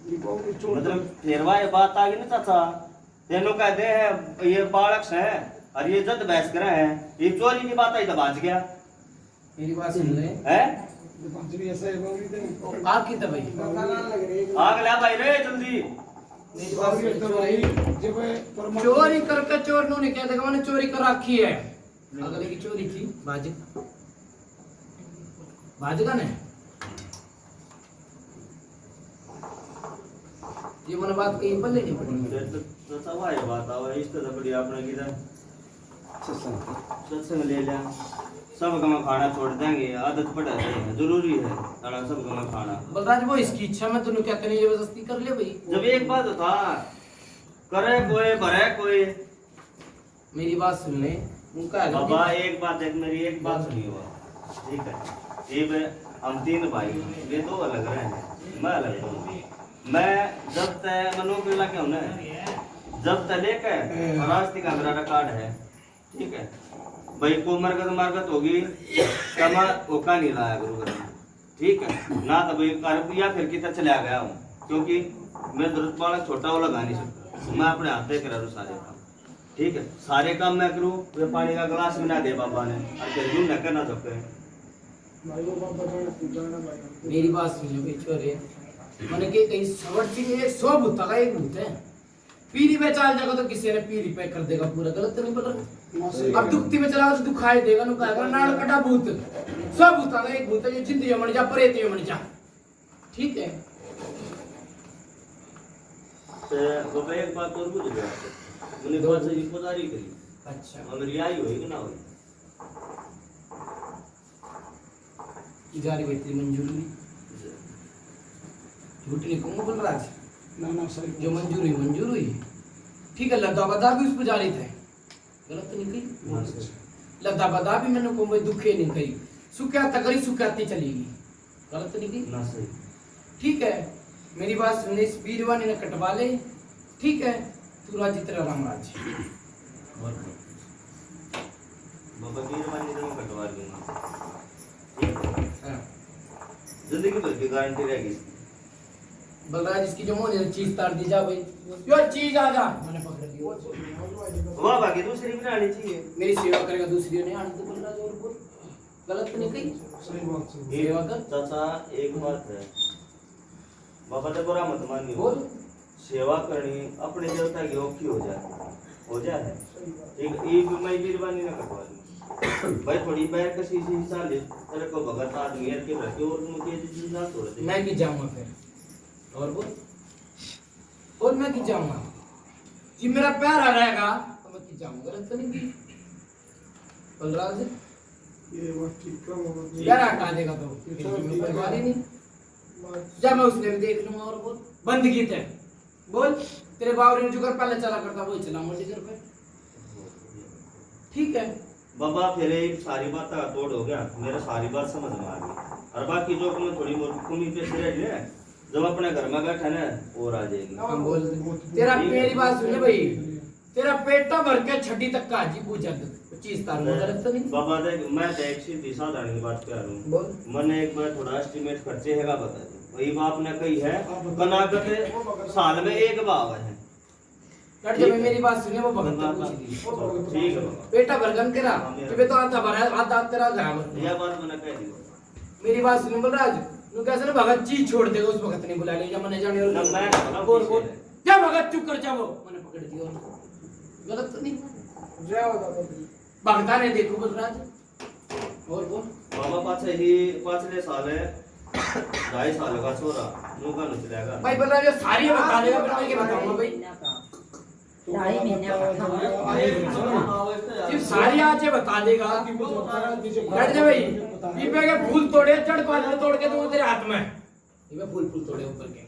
ये बावरी चोर मतलब फिरवा ये बात आ गई ना चाचा तेनों कहते हैं ये बालक है और ये जद बहस करे हैं ये चोरी की बात आई तो बाज गया मेरी बात सुन ले है बांसुरी ऐसा है बावरी दे आग की तबाही आग ले भाई रे जल्दी मेरी बात बावरी सुन तो ले, भाई चोरी जब परमात्मा चोरी करके चोर नो ने क्या देखा मैंने चोरी कर रखी है अगले की चोरी थी बाजेगा ने ये मन बात कहीं पल्ले नहीं पड़ी तो सब भाई बात आवा इस तरह बड़ी आपने किधर सत्संग ले लिया सब का खाना छोड़ देंगे आदत पड़ रही है जरूरी है सारा सब का खाना बलराज वो इसकी इच्छा में तूने क्या करनी जबरदस्ती कर ले भाई जब एक बात था करे कोई भरे कोई मेरी बात सुन ले उनका है बाबा एक बात है मेरी एक बात सुनी हुआ ठीक है ये हम तीन भाई ये दो अलग रहे हैं मैं अलग हूँ मैं जब तक मनो के इलाके हूँ ना जब तक लेकर रास्ते का मेरा कार्ड है ठीक है भाई को मरगत होगी तब ओका नहीं लाया गुरु घर ठीक है ना तो भाई कार या फिर कितना चला गया हूँ क्योंकि मैं जरूरत वाला छोटा वाला गा नहीं सकता मैं अपने हाथ से करा दूँ सारे काम ठीक है सारे काम मैं करूँ वे पानी का गिलास भी ना दे बाबा ने और फिर यूं न करना सकते भाई वो बाबा जाना भाई मेरी बात सुन ले छोरे मैंने के कहीं सवर सिंह एक 100 भूता का एक भूत है पीरी पे चल जाएगा तो किसी ने पीरी पे कर देगा पूरा गलत नहीं बोल रहा अब दुखती में चला तो दुखाई देगा नु कहेगा नाड़ कटा भूत 100 भूता का एक भूत है जो जिंदगी मर जा परेती मर जा ठीक है तो बाबा एक बात और पूछ गया मैंने बात से जिम्मेदारी करी अच्छा और मेरी आई हुई कि ना हुई जारी बेहतरी मंजूर हुई झूठ नहीं कहूँगा बलराज ना ना सही जो मंजूर हुई ठीक है लद्दा बदा भी उस पर जारी थे गलत नहीं कही लद्दा बदा भी मैंने को दुखे नहीं कही सुख्या तकरी सुख्याती चलेगी गलत नहीं कही ना सही ठीक है मेरी बात सुनने इस वीरवानी ने कटवा ले ठीक है तू राजी तेरा राम राज बाबा की मानी तो मैं कटवा दूंगा हाँ। जिंदगी भर की गारंटी रहेगी बलराज इसकी जो मोने चीज तार दी जा भाई यो चीज आ जा मैंने पकड़ ली वाह बाकी दूसरी भी आनी चाहिए मेरी सेवा करेगा दूसरी ने आने तो बलराज और बोल गलत तो नहीं कही सही बात से सेवा कर चाचा एक बात है, बाबा ने बुरा मत मानियो, बोल सेवा करनी अपने देवता की औखी हो जाए ठीक, ये मैं बीरबानी ना करवा भाई, थोड़ी पैर कसी सी हिसाब ले तेरे को भगत आदमी है के रखे और मुझे चीज ना छोड़ दे। मैं की जाऊंगा फिर और बोल और मैं की जाऊंगा जी, मेरा पैर आ रहेगा तो मैं की जाऊंगा, गलत तो नहीं की बलराज ये बात ठीक है बाबा जी। यार हटा देगा तो मैं परिवार ही नहीं जा, मैं उसने भी देख लूंगा और बोल बंद की थे बोल तेरे बावरी ने जो कर पहले चला करता वही चला मुझे घर पे ठीक है बाबा फिर एक सारी बात का तोड़ हो गया, मेरा सारी बात समझ में आ गई, और बाकी जो मैं थोड़ी बहुत कमी पे से रह ले जब अपने घर में बैठा ना और आ जाएगी। हम बोल तेरा मेरी बात सुने भाई, तेरा पेटा भर के छठी तक का जी पूछा 25 तार में गलत तो नहीं बाबा देख मैं देख सीधी साधारण की बात कर रहा हूँ, बोल मैंने एक बार थोड़ा एस्टिमेट खर्चे हैगा बता दे, वही बाप ने कही है बना के साल में एक बाव है। कट जब मेरी बात सुनिए वो भगत ने पूछ ली ठीक है बाबा, पेटा भरगन तेरा कि तो आता भरा आधा तेरा घर यह बात मैंने कह दी। मेरी बात सुनिए बलराज तू कैसे ना भगत चीज छोड़ देगा उस भगत ने बुला लिया मैंने जाने ना और मैं बोल बोल क्या भगत चुप कर जाओ मैंने पकड़ दिया गलत तो नहीं जय हो दादा जी। भगता ने देखो बलराज और बोल बाबा पाछले साल है 2.5 साल का छोरा मुंह न चलेगा भाई बलराज ये सारी बता देगा फिर मैं क्या बताऊंगा भाई ढाई महीने का सिर्फ सारी आज ये बता देगा बैठ जा भाई ये पे के फूल तोड़े जड़ पाल तोड़ के दूंगा तेरे हाथ में ये मैं फूल तोड़े ऊपर के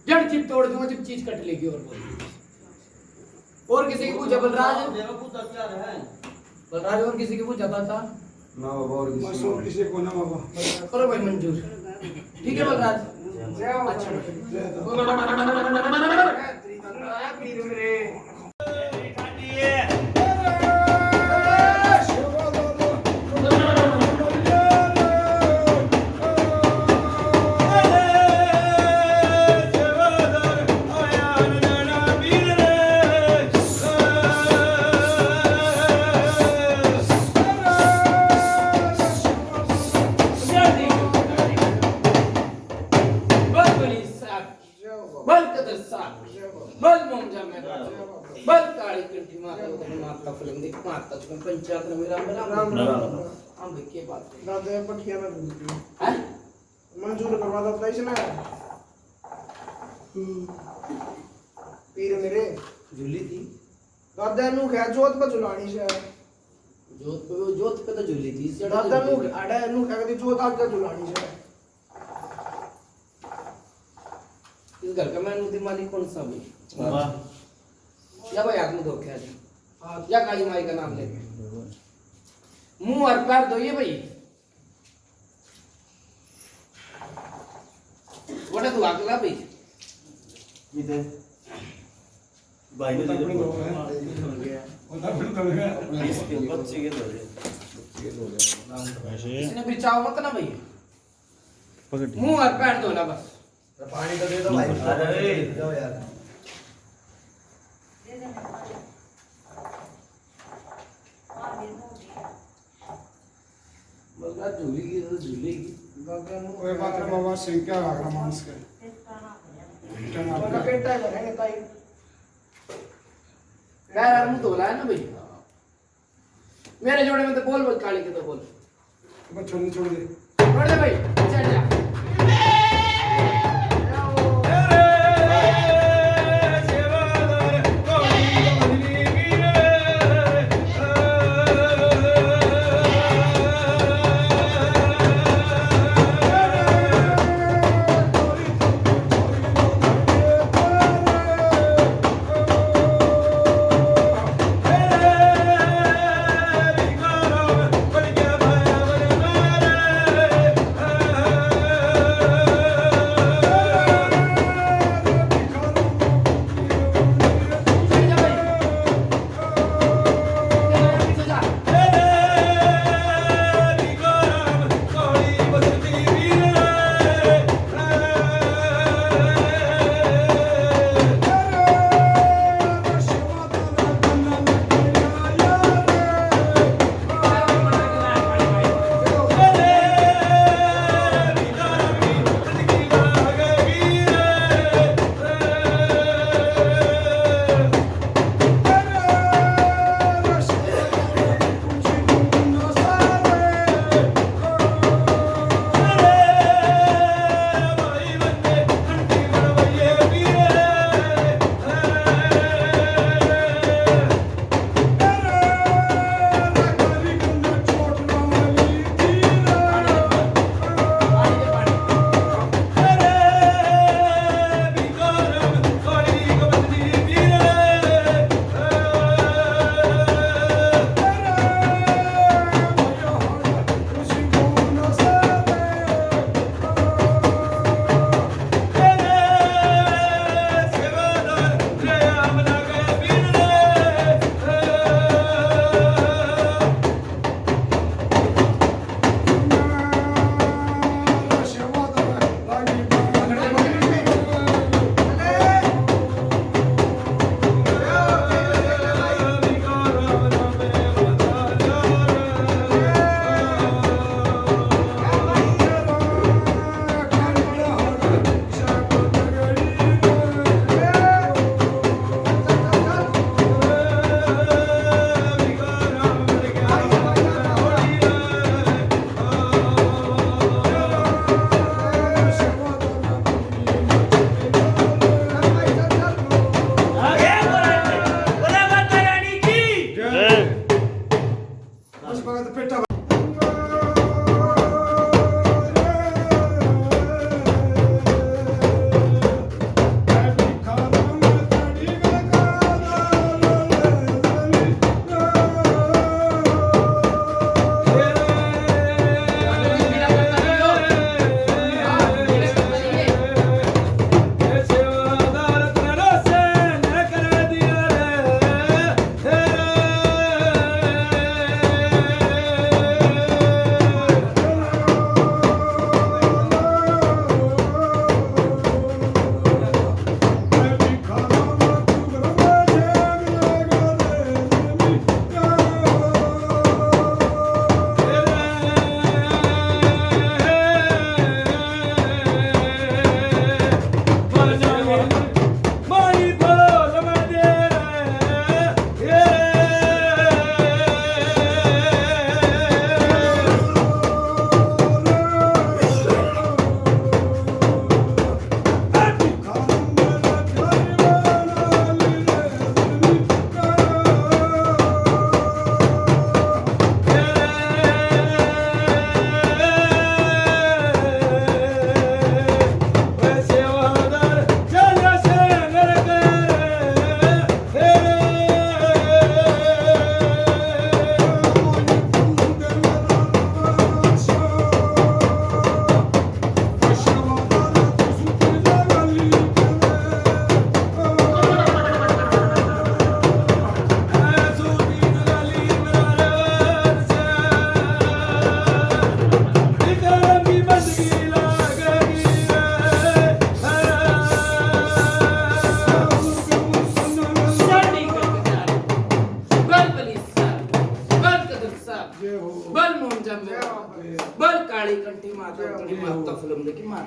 जड़ चिप तोड़ दूंगा जब चीज कट लेगी और बोल और किसी की पूछा बलराज बलराज और किसी की पूछा था ना बाबा और बस किसी और किसी को ना बाबा करो भाई मंजूर ठीक है बलराज जय हो अच्छा जय दादा। पीर मेरे बल बली साहब बल कदर साहब बल मोमजा में बल काली कंठी माता फिल्म देख माता चुन पंचायत में राम राम राम हम के बात दादा पटिया में बोलती हूँ है मंजूर करवा दो पैसे ना पीर मेरे झूली थी दादा नु खे जोत पर झुलानी से जोत पे तो झूली थी इस जगह दादा तो नु अड़े नु खे कदी जोत आगे झुलानी से इस घर का मैं मालिक कौन सा भाई वाह या भाई आदमी धोखे आज या काली माई का नाम लेके मुंह और पैर धोइए भाई वोटा तू आगला भाई इधर भाई ने अपनी इधर लोग हैं उधर भी तो है इसके बच्चे के दो इसने फिर चाव मत ना भाई पकड़ मुंह और पैर धोना बस पानी तो दे दो भाई अरे जाओ यार बलराज झूली की तो झूलेगी दादा नु कोई बात नहीं बाबा संख्या आगरा मानस के दादा पेटा है भरेंगे ताई पैर और मुंह धोला है ना भाई मेरे जोड़े में तो बोल बोल काली के तो बोल बस छोड़ दे छोड़ दे भाई चल जा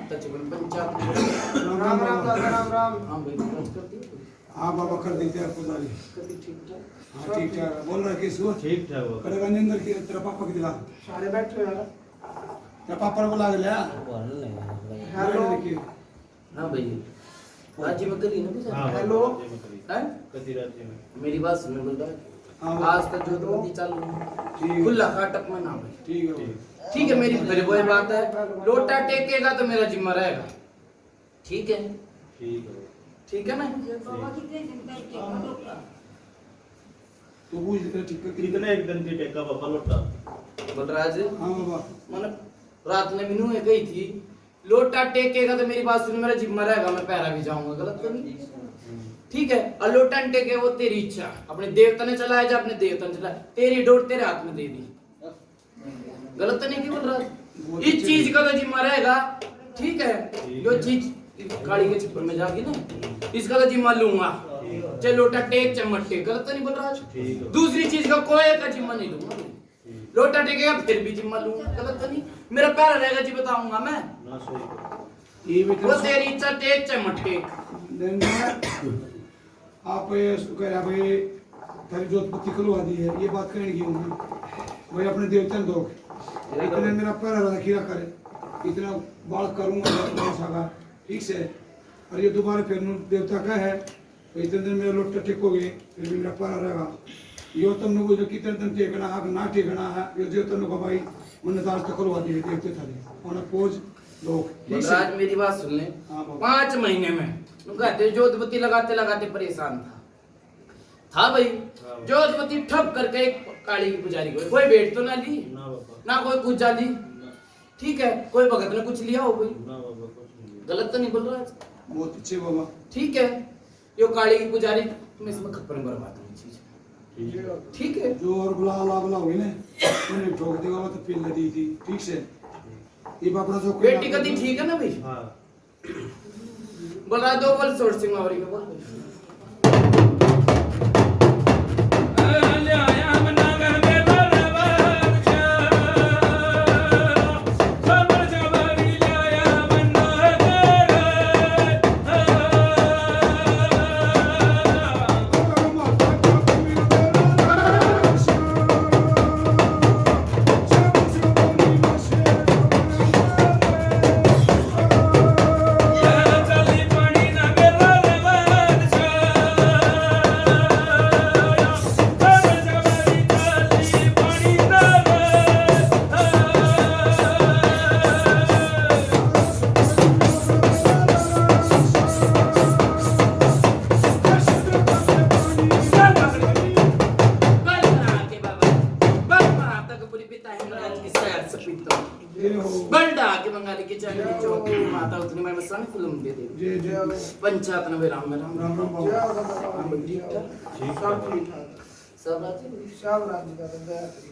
माता चुगन पंचायत राम राम दादा राम राम। हाँ भाई बस कर दी हाँ बाबा कर देते हैं पुजारी। कभी ठीक ठाक हाँ ठीक ठाक बोल रहा है किस हुआ ठीक ठाक हुआ करेगा निंदर की तेरा पापा की दिला सारे बैठे हो यार। तेरा पापा को ला लिया हेलो हाँ भाई राज्य में करी ना भी हेलो हैं कति राज्य में मेरी बात सुन बोल रहा हाँ है भाई, आज तक जो तो चालू ठीक है खुला फाटक में ना भाई ठीक है भाई। ठीक है मेरी फिर वही बात है लोटा टेकेगा तो मेरा जिम्मा रहेगा ठीक है ठीक है ठीक है ना बाबा कितने दिन का टेका लोटा तो पूछ तेरा ठीक कर कितने एक दिन की टेका बाबा लोटा बलराज हाँ बाबा मैंने रात में भी नूहे गई थी लोटा टेकेगा तो मेरी बात सुन मेरा जिम्मा रहेगा मैं पैरा भी जाऊंगा गलत तो नहीं ठीक है और लोटा न टेके वो तेरी इच्छा अपने देवता ने चलाया जा अपने देवता ने चलाया तेरी डोर तेरे हाथ में दे दी गलत तो नहीं की बलराज इस चीज का तो जिम्मा रहेगा ठीक है जो चीज गाड़ी के चक्कर में जागी ना इसका तो जिम्मा लूंगा चाहे लोटा टेक चाहे मत टेक गलत तो नहीं बलराज दूसरी चीज का कोई का जिम्मा नहीं लूंगा लोटा टेकेगा फिर भी जिम्मा लूंगा गलत तो नहीं मेरा पैरा रहेगा जी बताऊंगा मैं ना सही ये भी वो तेरी इच्छा टेक चाहे मत टेक आप कह रहे भाई तेरी जोतपत्ती खुलवा दी है ये बात कहने की होगी भाई अपने देवता ने दो इतने मेरा पैर खीरा करे इतना बाल करूंगा सका ठीक से और ये दोबारा फिर देवता का है तो इतने दिन मेरा लोटा टेकोगे फिर भी मेरा पैर रहेगा यो तुमने वो जो कितने दिन टेकना है ना टेकना है ये जो तुमने भाई मन्नदार तो खुलवा दी है देवते थाले और पोज लोग ठीक से बलराज मेरी बात सुन ले हाँ बाबा। 5 महीने में तुम कहते जोतपति लगाते लगाते परेशान था भाई जोतपति ठप करके एक काली की पुजारी को कोई भेंट तो ना ली ना बाबा ना कोई पूजा ली ठीक है कोई भगत ने कुछ लिया हो कोई ना बाबा कुछ नहीं गलत तो नहीं बोल रहा बहुत अच्छे बाबा ठीक है यो काली की पुजारी तुम इसमें खप्पर में बर्बाद हुई चीज ठीक है जो और बुला हुई ना उन्हें ठोक देगा वो तो फिर लदी थी ठीक से ये बापड़ा जो बेटी का दी ठीक है ना भाई हाँ बोल रहा दो बोल सोर सिंह मावरी का बोल बंडा के बंगाली के चैनल की चौकी माता उतनी मैं मसान फिल्म दे दे जे जे पंचायत में राम में राम राम राम बाबा जय दादा बाबा। ठीक ठाक सब ठीक ठाक सब राजी सब राज्य का दया करी।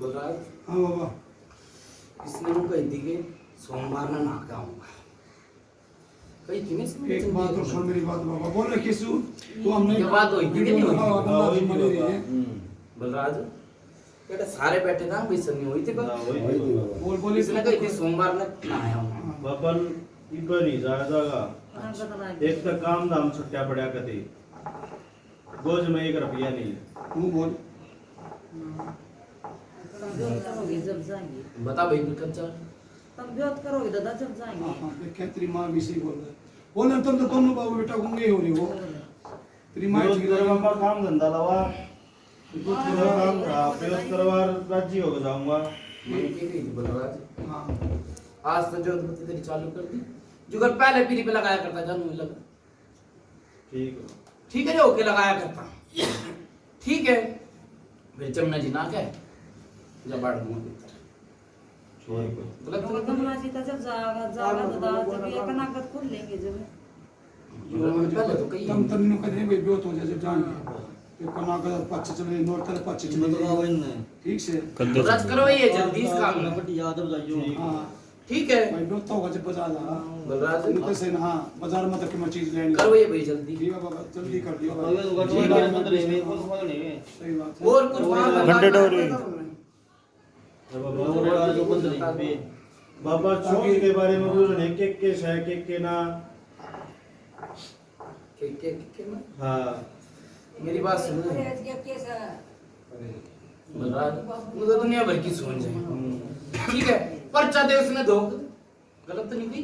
बोल रहा है हाँ बाबा इसने वो कही थी कि सोमवार ना नाका आऊंगा कही थी ना इसने एक बात और सुन मेरी बात बाबा बोल रहे किसु तू हमने ये बात हुई थी कि नहीं हुई? हाँ, बंदा जी मनी रही है बलराज बेटा सारे बैठे था कोई सनी हुई थी ना वही बाबा बोल बोल इसने कही थी सोमवार में ना आया हूँ बापन इधर ही जाएगा एक तो काम धाम छुट्टिया पड़ा कती गोज में 1 रुपया नहीं है तू बोल व्योत करोगे जब जाएंगे बता भाई बिल्कुल चल तब व्योत करोगे दादा जब जाएंगे हाँ हाँ देख तेरी माँ भी सही बोल रहा है बोल रहे तुम तो दोनों बाबू बेटा गूंगे हो रही हो तेरी माँ पेश ठीक करवा है काम धंधा लवा कुछ काम था पेश करवा राज्य हो जाऊंगा ये कही थी बलराज हाँ आज तो जो तेरी चालू कर दी जुगर पहले पीरी पे लगाया करता जानू लगा ठीक है ठीक है जो ओके लगाया करता ठीक है फिर जमुना जी ना क्या जब बाढ़ मुंह देता ठीक है गलत तो नहीं कमला जी जब जाएगा जाएगा दादा जब ये कनाकत खोल लेंगे जब पहले तो कही तम तन्नु कदे भाई ब्योत हो जाए जब जाएंगे तो कना का पच्च चले नोट तर पच्च चले ठीक से रच करो ये जल्दी इस काम में ठीक हाँ ठीक है भाई ब्योत तो होगा जब बाजार जा बलराज इनके से हाँ बाजार में तक की मैं चीज लेनी करो ये भाई जल्दी ठीक है बाबा जल्दी कर दियो सही बात है और कुछ वहाँ घंटे डोरी। बाबा छोड़ के बारे में बोल रहे के है के ना के ना हाँ मेरी बात सुन मुझे दुनिया भर की सोच है ठीक है पर्चा दे उसने धोख गलत तो नहीं की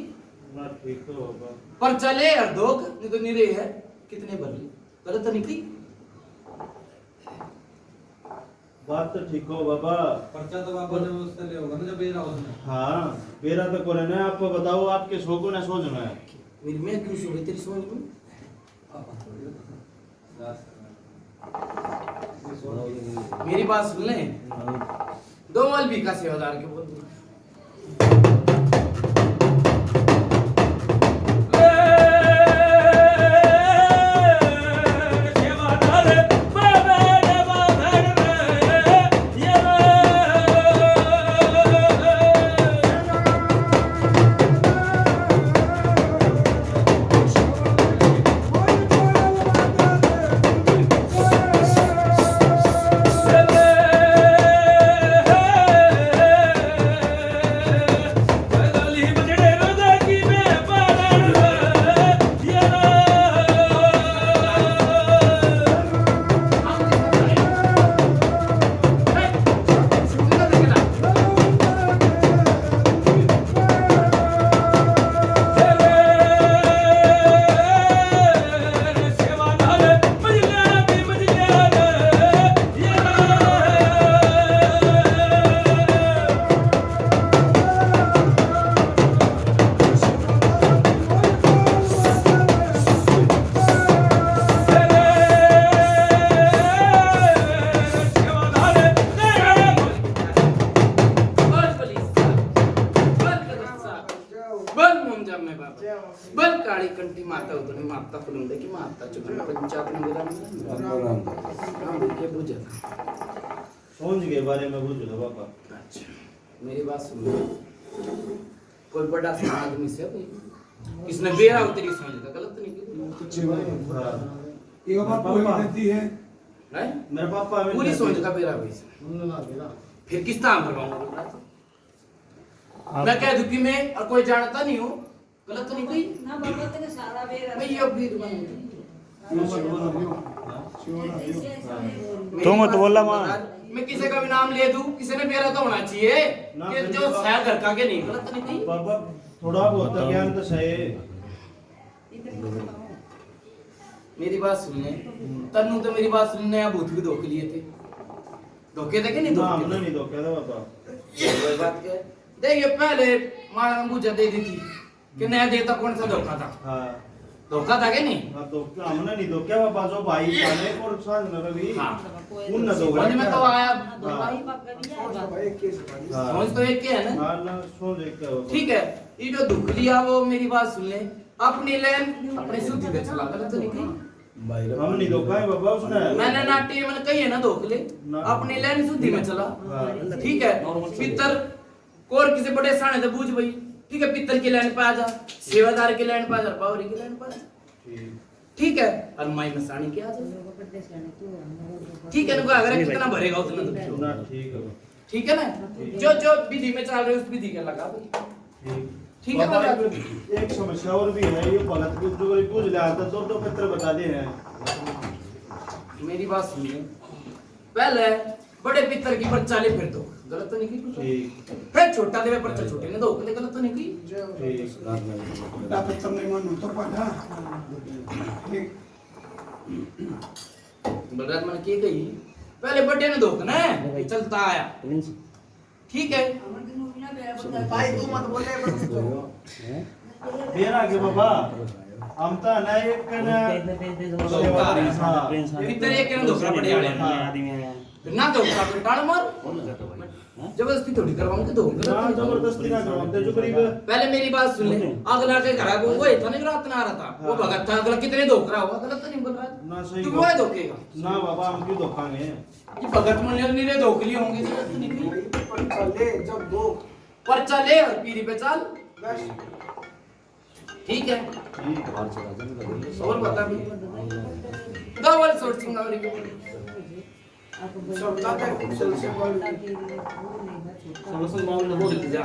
ना ठीक तो बाबा पर्चा ले और धोख नहीं तो निरे है कितने भर ली गलत तो नहीं की बात तो ठीक हो बाबा पर्चा तो बाबा ने उससे ले होगा ना जब बेरा उसने हाँ मेरा तो कोने ना आप बताओ आपके शोको ना सोच में मेरी मैं क्यों सोच तेरी सोच में मेरी बात सुन ले दो मल भी का सेवादार के बोल बल काळी कंठी माता उतरणी माता फुलून दे की माता चुकून पंचायत में के बुझा सोच के बारे में पूछ लो बाबा अच्छा मेरी बात सुन कोई बड़ा सा आदमी से भाई इसने बेरा उतरी समझ का गलत नहीं की ये बात पूरी देती है नहीं मेरे पापा पूरी सोच का बेरा भाई फिर किस तरह भरवाऊंगा मैं कह दूं कि मैं और कोई जानता नहीं हूँ गलत तो नहीं कोई ना बाबा तेरे सारा बेरा मैं ये भी तुम तो बोला मां मैं किसी का भी नाम ले दूं किसी ने मेरा तो होना चाहिए ये जो शायद घर का के नहीं गलत तो नहीं कोई पापा थोड़ा बहुत तो ज्ञान तो सही मेरी बात सुनने तन्नू तो मेरी बात सुनने या भूत भी धोखे लिए थे धोखे थे कि नहीं ना धोखे हमने नहीं धोखा था पापा कोई बात क्या देखिए पहले मां मुझे दे दी थी कि नया देता कौन सा धोखा था हाँ धोखा था कि नहीं हाँ तो हमने नहीं धोखा पापा जो भाई जाने और साथ में भी हाँ उन ना धोखा समझ में तो आया दवाई पक्का दिया भाई एक केस है हाँ समझ तो एक के है ना हाँ ना सोच एक का ठीक है ये जो दुख लिया वो मेरी बात सुन ले अपनी लेन अपने शुद्धि पे चला गलत तो नहीं कही हम नहीं धोखा है बाबा उसने मैंने नाट्य मैंने कही है ना धोख ले अपनी लेन शुद्धि में चला हाँ। ठीक है पितर कोर किसी बड़े साने से बूझ भाई ठीक है पितर की लाइन पे आ जा सेवादार की लाइन पे आ जा पावरी की लाइन पे आ जा ठीक है और माई में सानी के आ जा ठीक है ना अगर कितना भरेगा उतना तो ना ठीक है ठीक है ना जो जो विधि में चल रहे उस विधि के लगा दो ठीक है ना बाबा, एक समस्या और भी है ये भगत को जो कोई पूछ लिया था दो पत्र बता दे हैं मेरी बात सुनिए पहले बड़े पितर की पर्चा ले फिर दो गलत तो नहीं की ठीक फिर छोटा देवे पर्चा छोटे ने दो गलत तो नहीं की ठीक ना तो तुमने मन उत्तर पाया ठीक बलराज मैंने की गई पहले बड़े ने दो ना ये चलता आया ठीक है भाई तू मत बोले बेरा के बाबा हम तो ना एक ना पितर एक ने दूसरा बड़े आले ना तो उसका टाल मार जबरदस्ती थोड़ी करवाऊंगे तो ना जबरदस्ती ना करवाते जो करीब पहले मेरी बात सुन ले अगला के घर वो था नहीं रात ना आ रहा था वो भगत था अगला कितने धोख रहा होगा गलत तो नहीं बोल रहा ना सही तू क्यों धोखेगा ना बाबा हम क्यों धोखांगे ये भगत मन ने धोख लिए होंगे गलत तो नहीं की पर्चा ले जब दो पर्चा ले और पीरी पे चल बस ठीक है ठीक और बता भी डबल सोर्सिंग और सब दादा कुशल से बोल समझ में बोल जा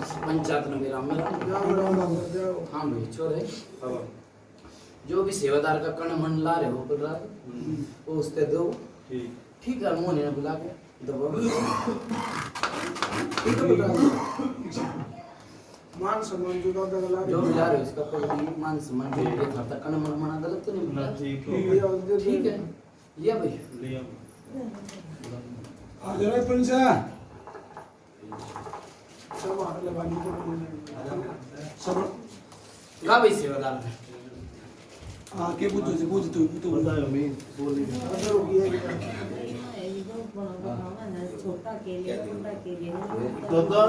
पंचायत में मेरा राम राम बाबा जाओ। हाँ भाई छोरे जो भी सेवादार का कण मन ला रहे हो बोल रहा है वो उससे दो ठीक है मोने ने बुला के दबा ठीक है बेटा मान सम्मान जो दादा गला जो मिला रहे हो इसका कोई मान सम्मान जो ये था कण मन मना गलत तो नहीं बोला ठीक है लिया भाई आ जरा पंचा सब आगे बानी को सब ला भाई सेवादार आके बुझ तू अंदर होगी है छोटा के लिए छोटा के लिए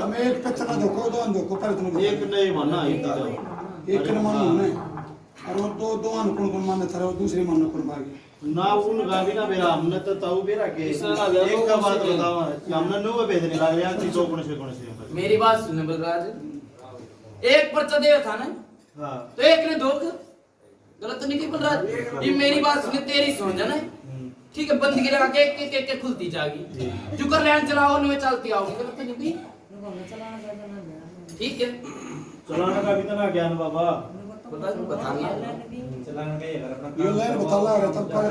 हमें एक पचना धोखो दो धोखो पर तुम एक नहीं मानना एक न मानो ने और वो दो अनुकूल कौन माने थारे और दूसरे मानो कौन भागी ना उन गावी ना मेरा हमने तो ताऊ बेरा के एक का बात बताओ हमने नो भेजने लग गया कि जो कौन से मेरी बात सुनने बलराज एक पर्चा दिया था ना हां तो एक ने दो गलत तो नहीं की बलराज ये मेरी बात सुने तेरी सुन जाना ठीक है बंद गिरा के एक खुलती जाएगी जो कर लैंड चलाओ उनमें चलती आओगी गलत तो नहीं की ठीक है चलाने का भी तो ना ज्ञान बाबा बता ये लाइन बता ला रहा था पर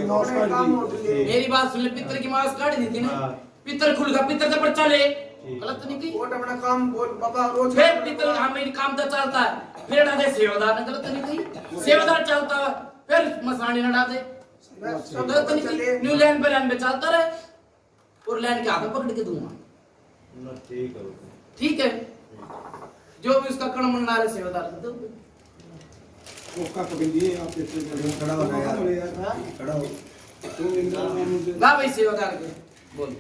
नॉट काम होती है मेरी बात सुन ले पितर की मांस काट दी थी ना पितर खुल गया पितर का पर्चा ले गलत तो नहीं की वो अपना काम बोल बाबा रोज फिर पितर हमें काम तो चलता है फिर डाले सेवादार ने गलत तो नहीं की सेवादार चलता है फिर मसाने न डाले सब गलत तो नहीं की न्यू लैंड पे चलता रहे और लैंड के हाथ में पकड़ के दूंगा ठीक है जो भी उसका कण मन रहा है सेवादार को दो ओका कभी लिए आप देखते खड़ा हो यार खड़ा हो तो इंद्र मुझे ला भाई सेवादार के बोल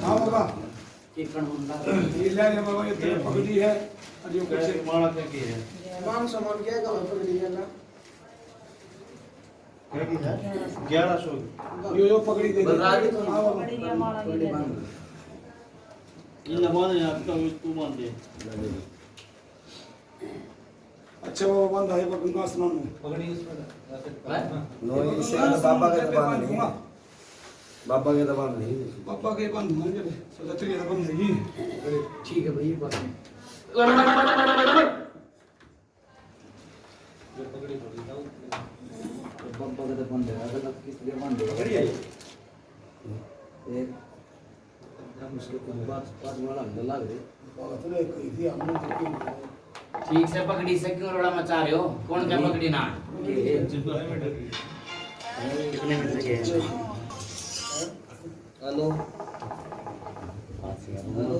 हां बाबा ये कण मन रहा ये ले बाबा ये तेरे पगड़ी है और ये कुछ माला क्या है मान सम्मान क्या का पकड़ी है ना क्या की है 1100 यो पगड़ी दे बलराज हां बाबा बढ़िया माला मिल जाए इन नवाज है आपका तू मान दे अच्छा वो बंद है गंगा स्नान में पगड़ी उसमें नो इससे बाबा के दबान नहीं बाबा के दबान नहीं पापा के बंद होंगे सदत्री का बंद नहीं ठीक है भाई बात पगड़ी थोड़ी था बाबा के दबान दे अगर किस लिए बंद है पगड़ी आई एक उसके कुछ बात वाला लग रही बात ने कही थी हमने तो ठीक से पकड़ी से क्यों रोड़ा मचा रहे हो कौन क्या पकड़ी ना कितने मिनट से गए हेलो हेलो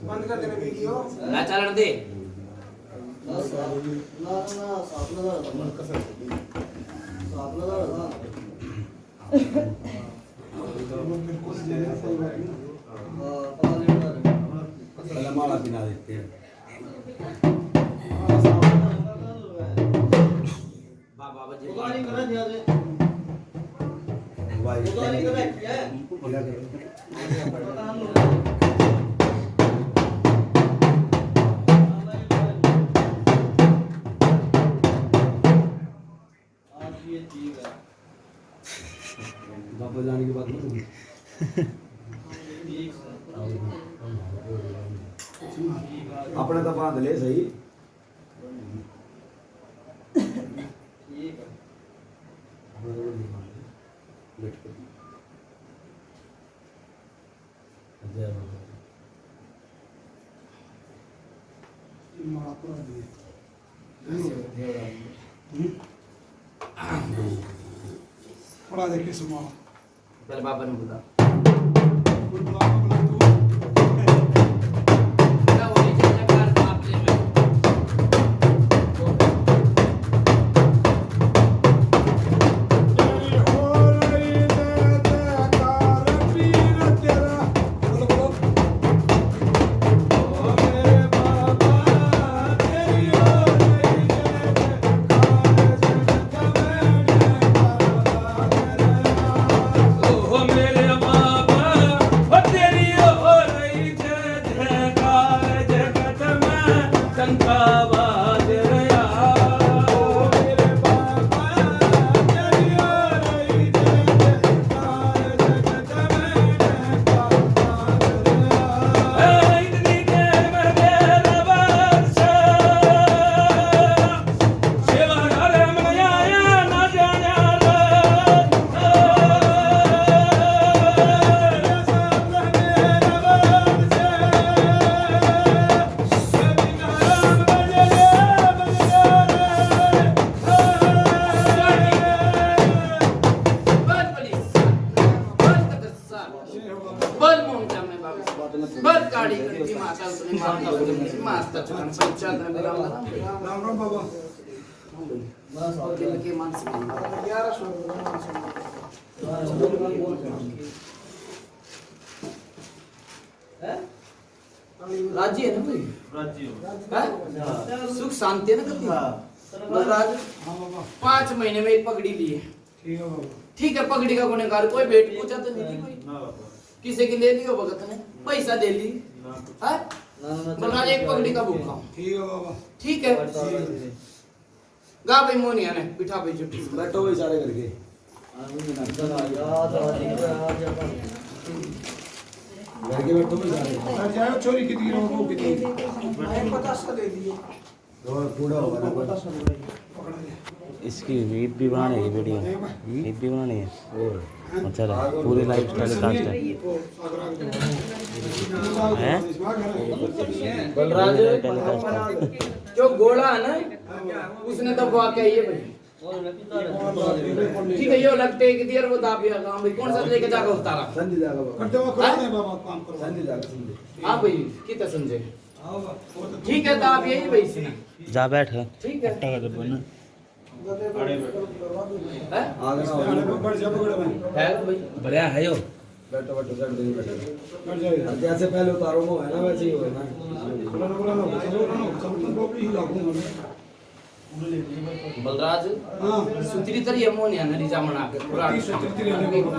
बंद कर देने वीडियो ना चलन दे ना साफ लगा रहा पहले माला पिना देते हैं बाबा बजे उतारी करा दिया दे भाई उतारी करा क्या है क्या करो आज ये चीज है बाबा जाने की बात नहीं होगी अपने तो बात ले सही पढ़ा देखे सुनो पहले बाबा ने बोला क्या हो रही है कार आप ले लो बल काढी करती माता उतरी माता उतरी माता चुकान पंचायत में राम राम राम बाबा दिल के मन से 1100 राज्य है ना भाई राज्य सुख शांति है ना कभी बलराज हाँ बाबा 5 महीने में एक पगड़ी ली है ठीक है बाबा ठीक है पगड़ी का गुनहगार कोई भेंट पूछा तो नहीं थी कोई किसी की ले लियो भगत ने पैसा दे ली है बलराज एक पगड़ी का भूखा हूं ठीक है बाबा ठीक है गा भाई मोनिया ने बिठा भाई जुटी बैठो भाई सारे करके करके बैठो भाई सारे सर जाओ छोरी कितनी रहो वो कितनी मैं 50 का दे दिए और पूरा होगा ना 50 का दे पकड़ा दे इसकी वीप भी बनानी है वीडियो वीप भी बनानी है और अच्छा पूरी लाइफ स्टाइल कास्ट है बलराज जो घोड़ा है ना उसने तो बुआ के ये भाई ठीक है ये लगते एक दियर वो दाबिया काम भाई कौन सा लेके जाकर उतारा संजय जागा बाबा करते हो करते हैं बाबा काम करो संजय जागा संजय हां भाई कितना समझे आओ बाबा ठीक है दाब यही भाई इसने जा बैठ ठीक है का जब बना हैं आगे ना बढ़ जा पकड़ो भाई है भाई बढ़िया है यो बैठो बैठो साइड दे बैठो बढ़ जाएगा जैसे पहले उतारो वो है ना वैसे ही हो ना बोला सब तो बोली ही लागूंगा बलराज हां सुतरी तरी अमोनिया नरी जामना के पूरा सुतरी रहने को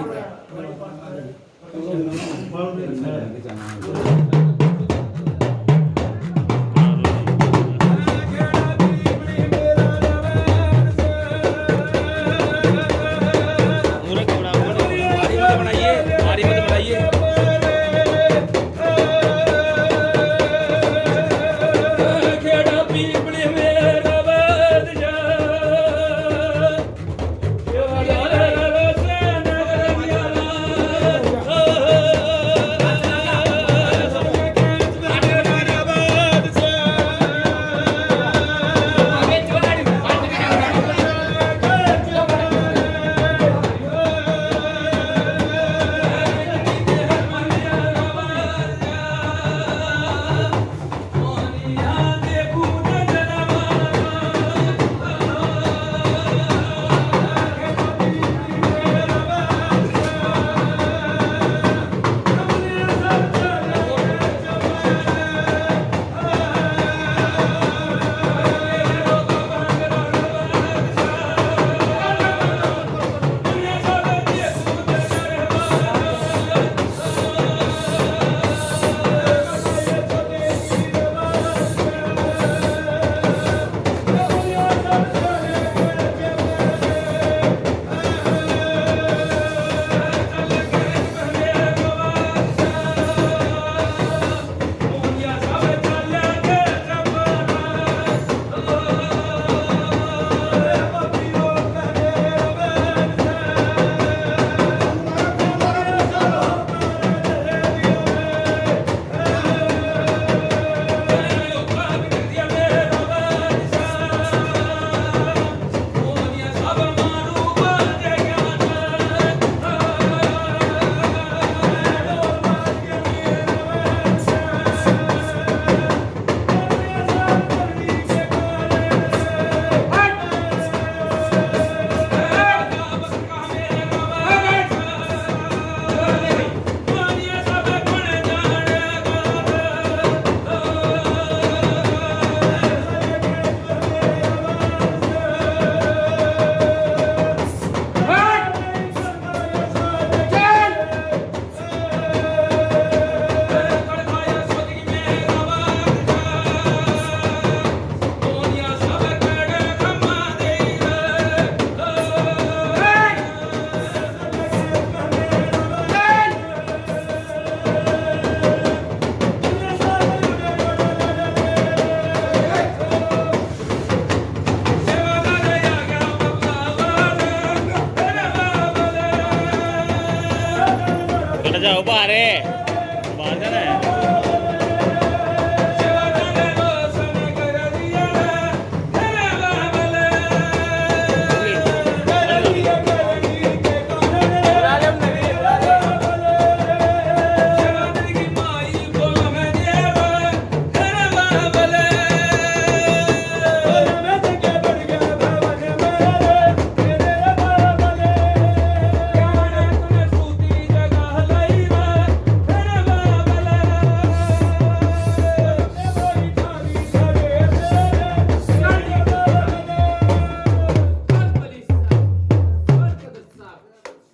जाओ बाहर बाहर जाना है।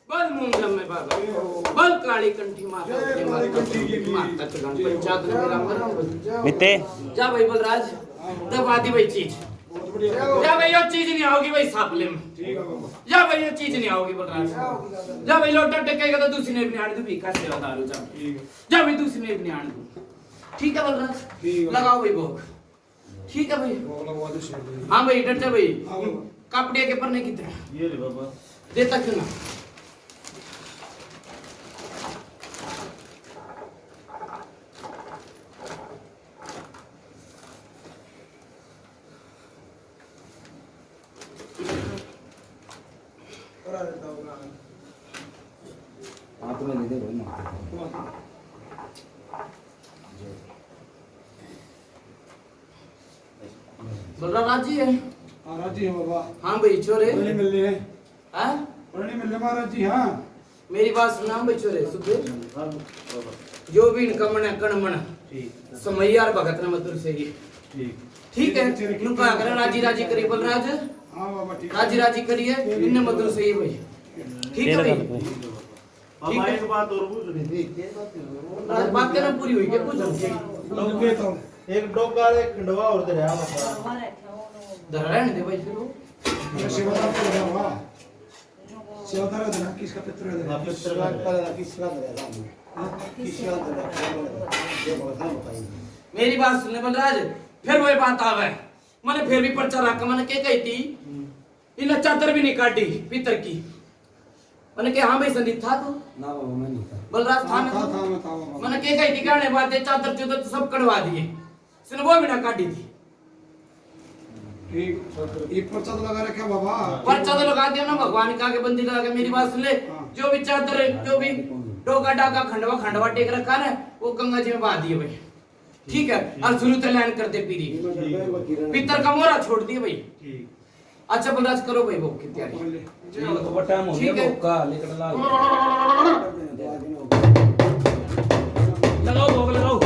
बल मुंगम में बाबा बल काली कंठी माता पंचायत में मेरा मित्ते जा भाई बलराज दबा दी भाई चीज जा भाई ये चीज नहीं आओगी भाई सापले में जा भाई ये चीज नहीं आओगी बलराज जा भाई लोटा टकेगा तो दूसरी ने भी आने दो भीखा सेवा दारू जा भाई दूसरी ने भी आने दो ठीक है बलराज लगाओ भाई भोग ठीक है भाई हाँ भाई डर जा भाई कपड़े के पन्ने कितने ये ले बाबा देता क्यों ना हाथ में ले दे भाई ना। बलराज राजी है हाँ राजी है बाबा। हाँ भाई छोरे पढ़ने मिल रहे हैं। हाँ पढ़ने मिल रहे महाराज जी। हाँ मेरी बात सुना भाई छोरे सुबह जो भी इनका मन है कण मन समय यार भगत ने मधुर से ही ठीक है इनका अगर राजी राजी करिए बलराज हाँ बाबा ठीक है। राजी राजी करिए इनने मधुर से ही भाई ठीक है भाई बाबा एक बात और पूछ रही थी आज बात करना पूरी हुई क्या कुछ लौके तो एक डोका एक खंडवा और दे रहा बाबा धरण दे भाई फिर वो ये सेवादार को लगा हुआ। सेवादार है ना किसका पित्र है? आप इस तरह मेरी बात सुनने बलराज फिर वही बात आवे मैंने फिर भी पर्चा रखा मैंने क्या कही थी इन चादर भी नहीं काटी पितर की मैंने कहा हाँ भाई संदीप था तो ना बाबा मैं नहीं था। बलराज था ना था तो? मैं था बाबा। मैंने क्या कही थी कहने बात है चादर चुदर तो सब कटवा दिए इसने वो भी ना काटी थी ठीक ये पर्चा तो लगा रखा बाबा। पर्चा तो लगा दिया ना भगवान का के बंदी लगा के मेरी बात सुन ले जो भी चादर जो भी डोका डाका खंडवा खंडवा टेक रखा ना वो गंगा जी में बहा दिए भाई ठीक है और शुरू से लाइन करते पीरी पितर का मोरा छोड़ दिए भाई अच्छा बलराज करो भाई भोग की तैयारी ठीक है लगाओ भोग लगाओ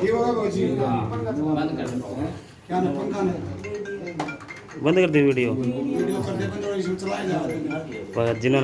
ये होगा बाबूजी। बंद कर दो क्या ना पंखा नहीं बंद कर दी वीडियो वीडियो कर दे बंद और इसमें चलाए जा रहे हैं पर जिन्होंने